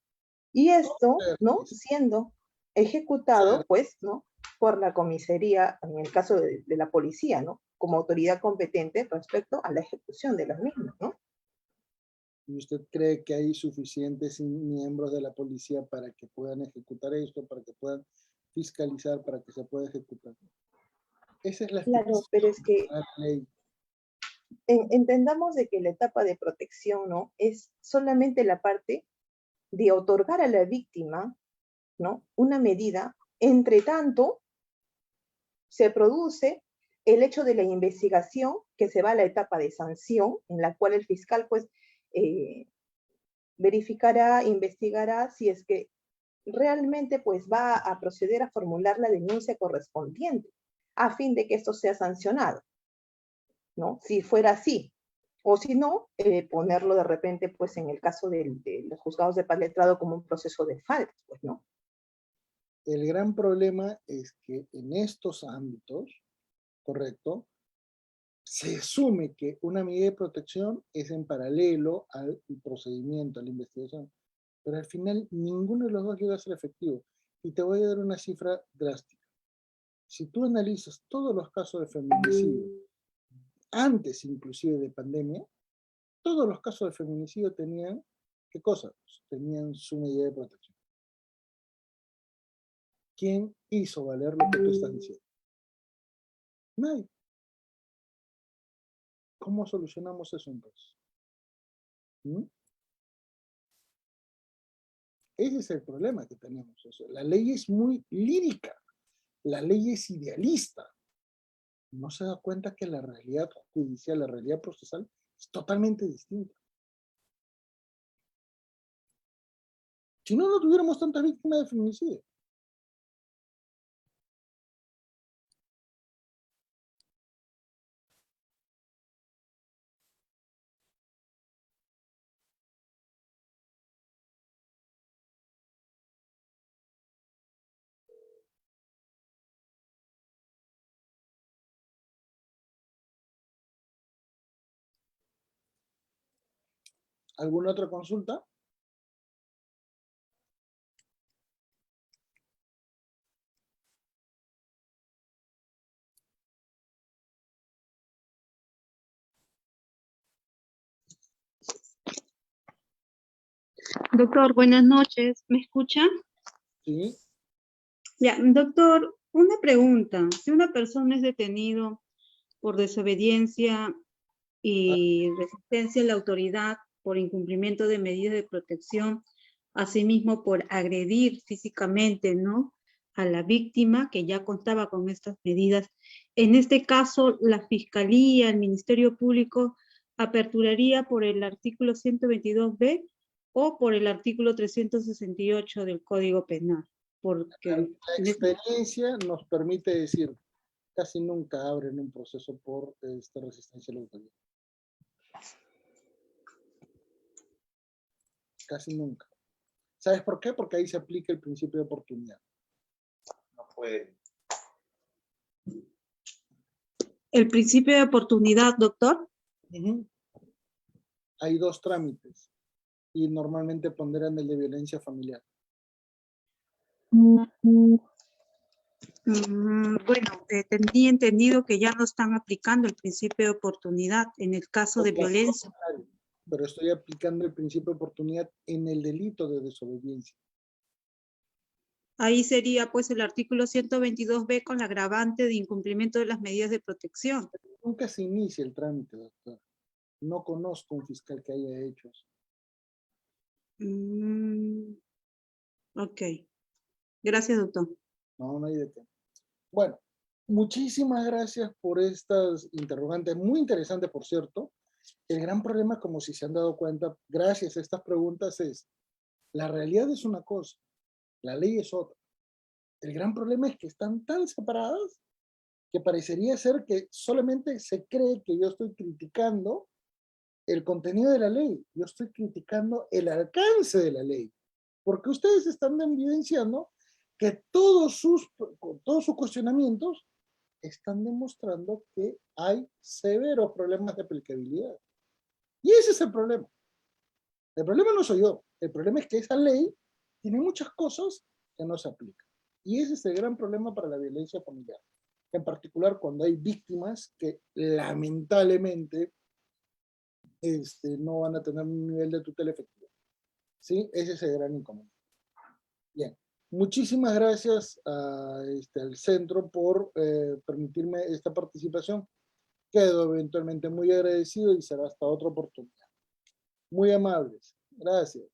Y esto, ¿no? Siendo ejecutado, pues, ¿no? Por la comisaría, en el caso de la policía, ¿no? Como autoridad competente respecto a la ejecución de los mismos, ¿no? ¿Y usted cree que hay suficientes miembros de la policía para que puedan ejecutar esto, para que puedan fiscalizar, para que se pueda ejecutar? Esa es la Claro, pero es que ley. Entendamos de que la etapa de protección, ¿no? Es solamente la parte de otorgar a la víctima, ¿no? Una medida. Entre tanto, se produce el hecho de la investigación, que se va a la etapa de sanción, en la cual el fiscal, pues, verificará, investigará si es que realmente, pues, va a proceder a formular la denuncia correspondiente, a fin de que esto sea sancionado, ¿no? Si fuera así. O si no, ponerlo de repente, pues, en el caso de los juzgados de paz letrado como un proceso de faltas, pues, ¿no? El gran problema es que en estos ámbitos, correcto, se asume que una medida de protección es en paralelo al procedimiento, a la investigación, pero al final ninguno de los dos llega a ser efectivo. Y te voy a dar una cifra drástica. Si tú analizas todos los casos de feminicidio, antes inclusive de pandemia, todos los casos de feminicidio tenían, ¿qué cosa? Tenían su medida de protección. ¿Quién hizo valer lo que tú estás diciendo? Nadie. ¿Cómo solucionamos eso entonces? ¿Mm? Ese es el problema que tenemos. O sea, la ley es muy lírica, la ley es idealista. No se da cuenta que la realidad judicial, la realidad procesal es totalmente distinta. Si no, no tuviéramos tantas víctimas de feminicidio. ¿Alguna otra consulta? Doctor, buenas noches. ¿Me escucha? Sí. Ya, doctor, una pregunta. Si una persona es detenido por desobediencia y resistencia a la autoridad, por incumplimiento de medidas de protección, asimismo por agredir físicamente, ¿no?, a la víctima que ya contaba con estas medidas, en este caso, la Fiscalía, el Ministerio Público, aperturaría por el artículo 122b o por el artículo 368 del Código Penal. Porque La experiencia nos permite decir, casi nunca abren un proceso por resistencia a la autoridad. Casi nunca. ¿Sabes por qué? Porque ahí se aplica el principio de oportunidad. No puede. el principio de oportunidad, doctor. Hay 2 trámites y normalmente ponderan el de violencia familiar. Bueno, tenía entendido que ya no están aplicando el principio de oportunidad en el caso de violencia. Pero estoy aplicando el principio de oportunidad en el delito de desobediencia. Ahí sería pues el artículo 122b con la agravante de incumplimiento de las medidas de protección. Nunca se inicia el trámite, doctor. No conozco un fiscal que haya hecho eso. Ok. Gracias, doctor. No, no hay de qué. Bueno, muchísimas gracias por estas interrogantes, muy interesantes, por cierto. El gran problema, como si se han dado cuenta, gracias a estas preguntas, es la realidad es una cosa, la ley es otra. El gran problema es que están tan separadas que parecería ser que solamente se cree que yo estoy criticando el contenido de la ley, yo estoy criticando el alcance de la ley, porque ustedes están evidenciando que todos sus cuestionamientos están demostrando que hay severos problemas de aplicabilidad. Y ese es el problema. El problema no soy yo, el problema es que esa ley tiene muchas cosas que no se aplican. Y ese es el gran problema para la violencia familiar. En particular cuando hay víctimas que lamentablemente no van a tener un nivel de tutela efectivo. ¿Sí? Ese es el gran inconveniente. Bien. Muchísimas gracias al centro por permitirme esta participación. Quedo eventualmente muy agradecido y será hasta otra oportunidad. Muy amables. Gracias.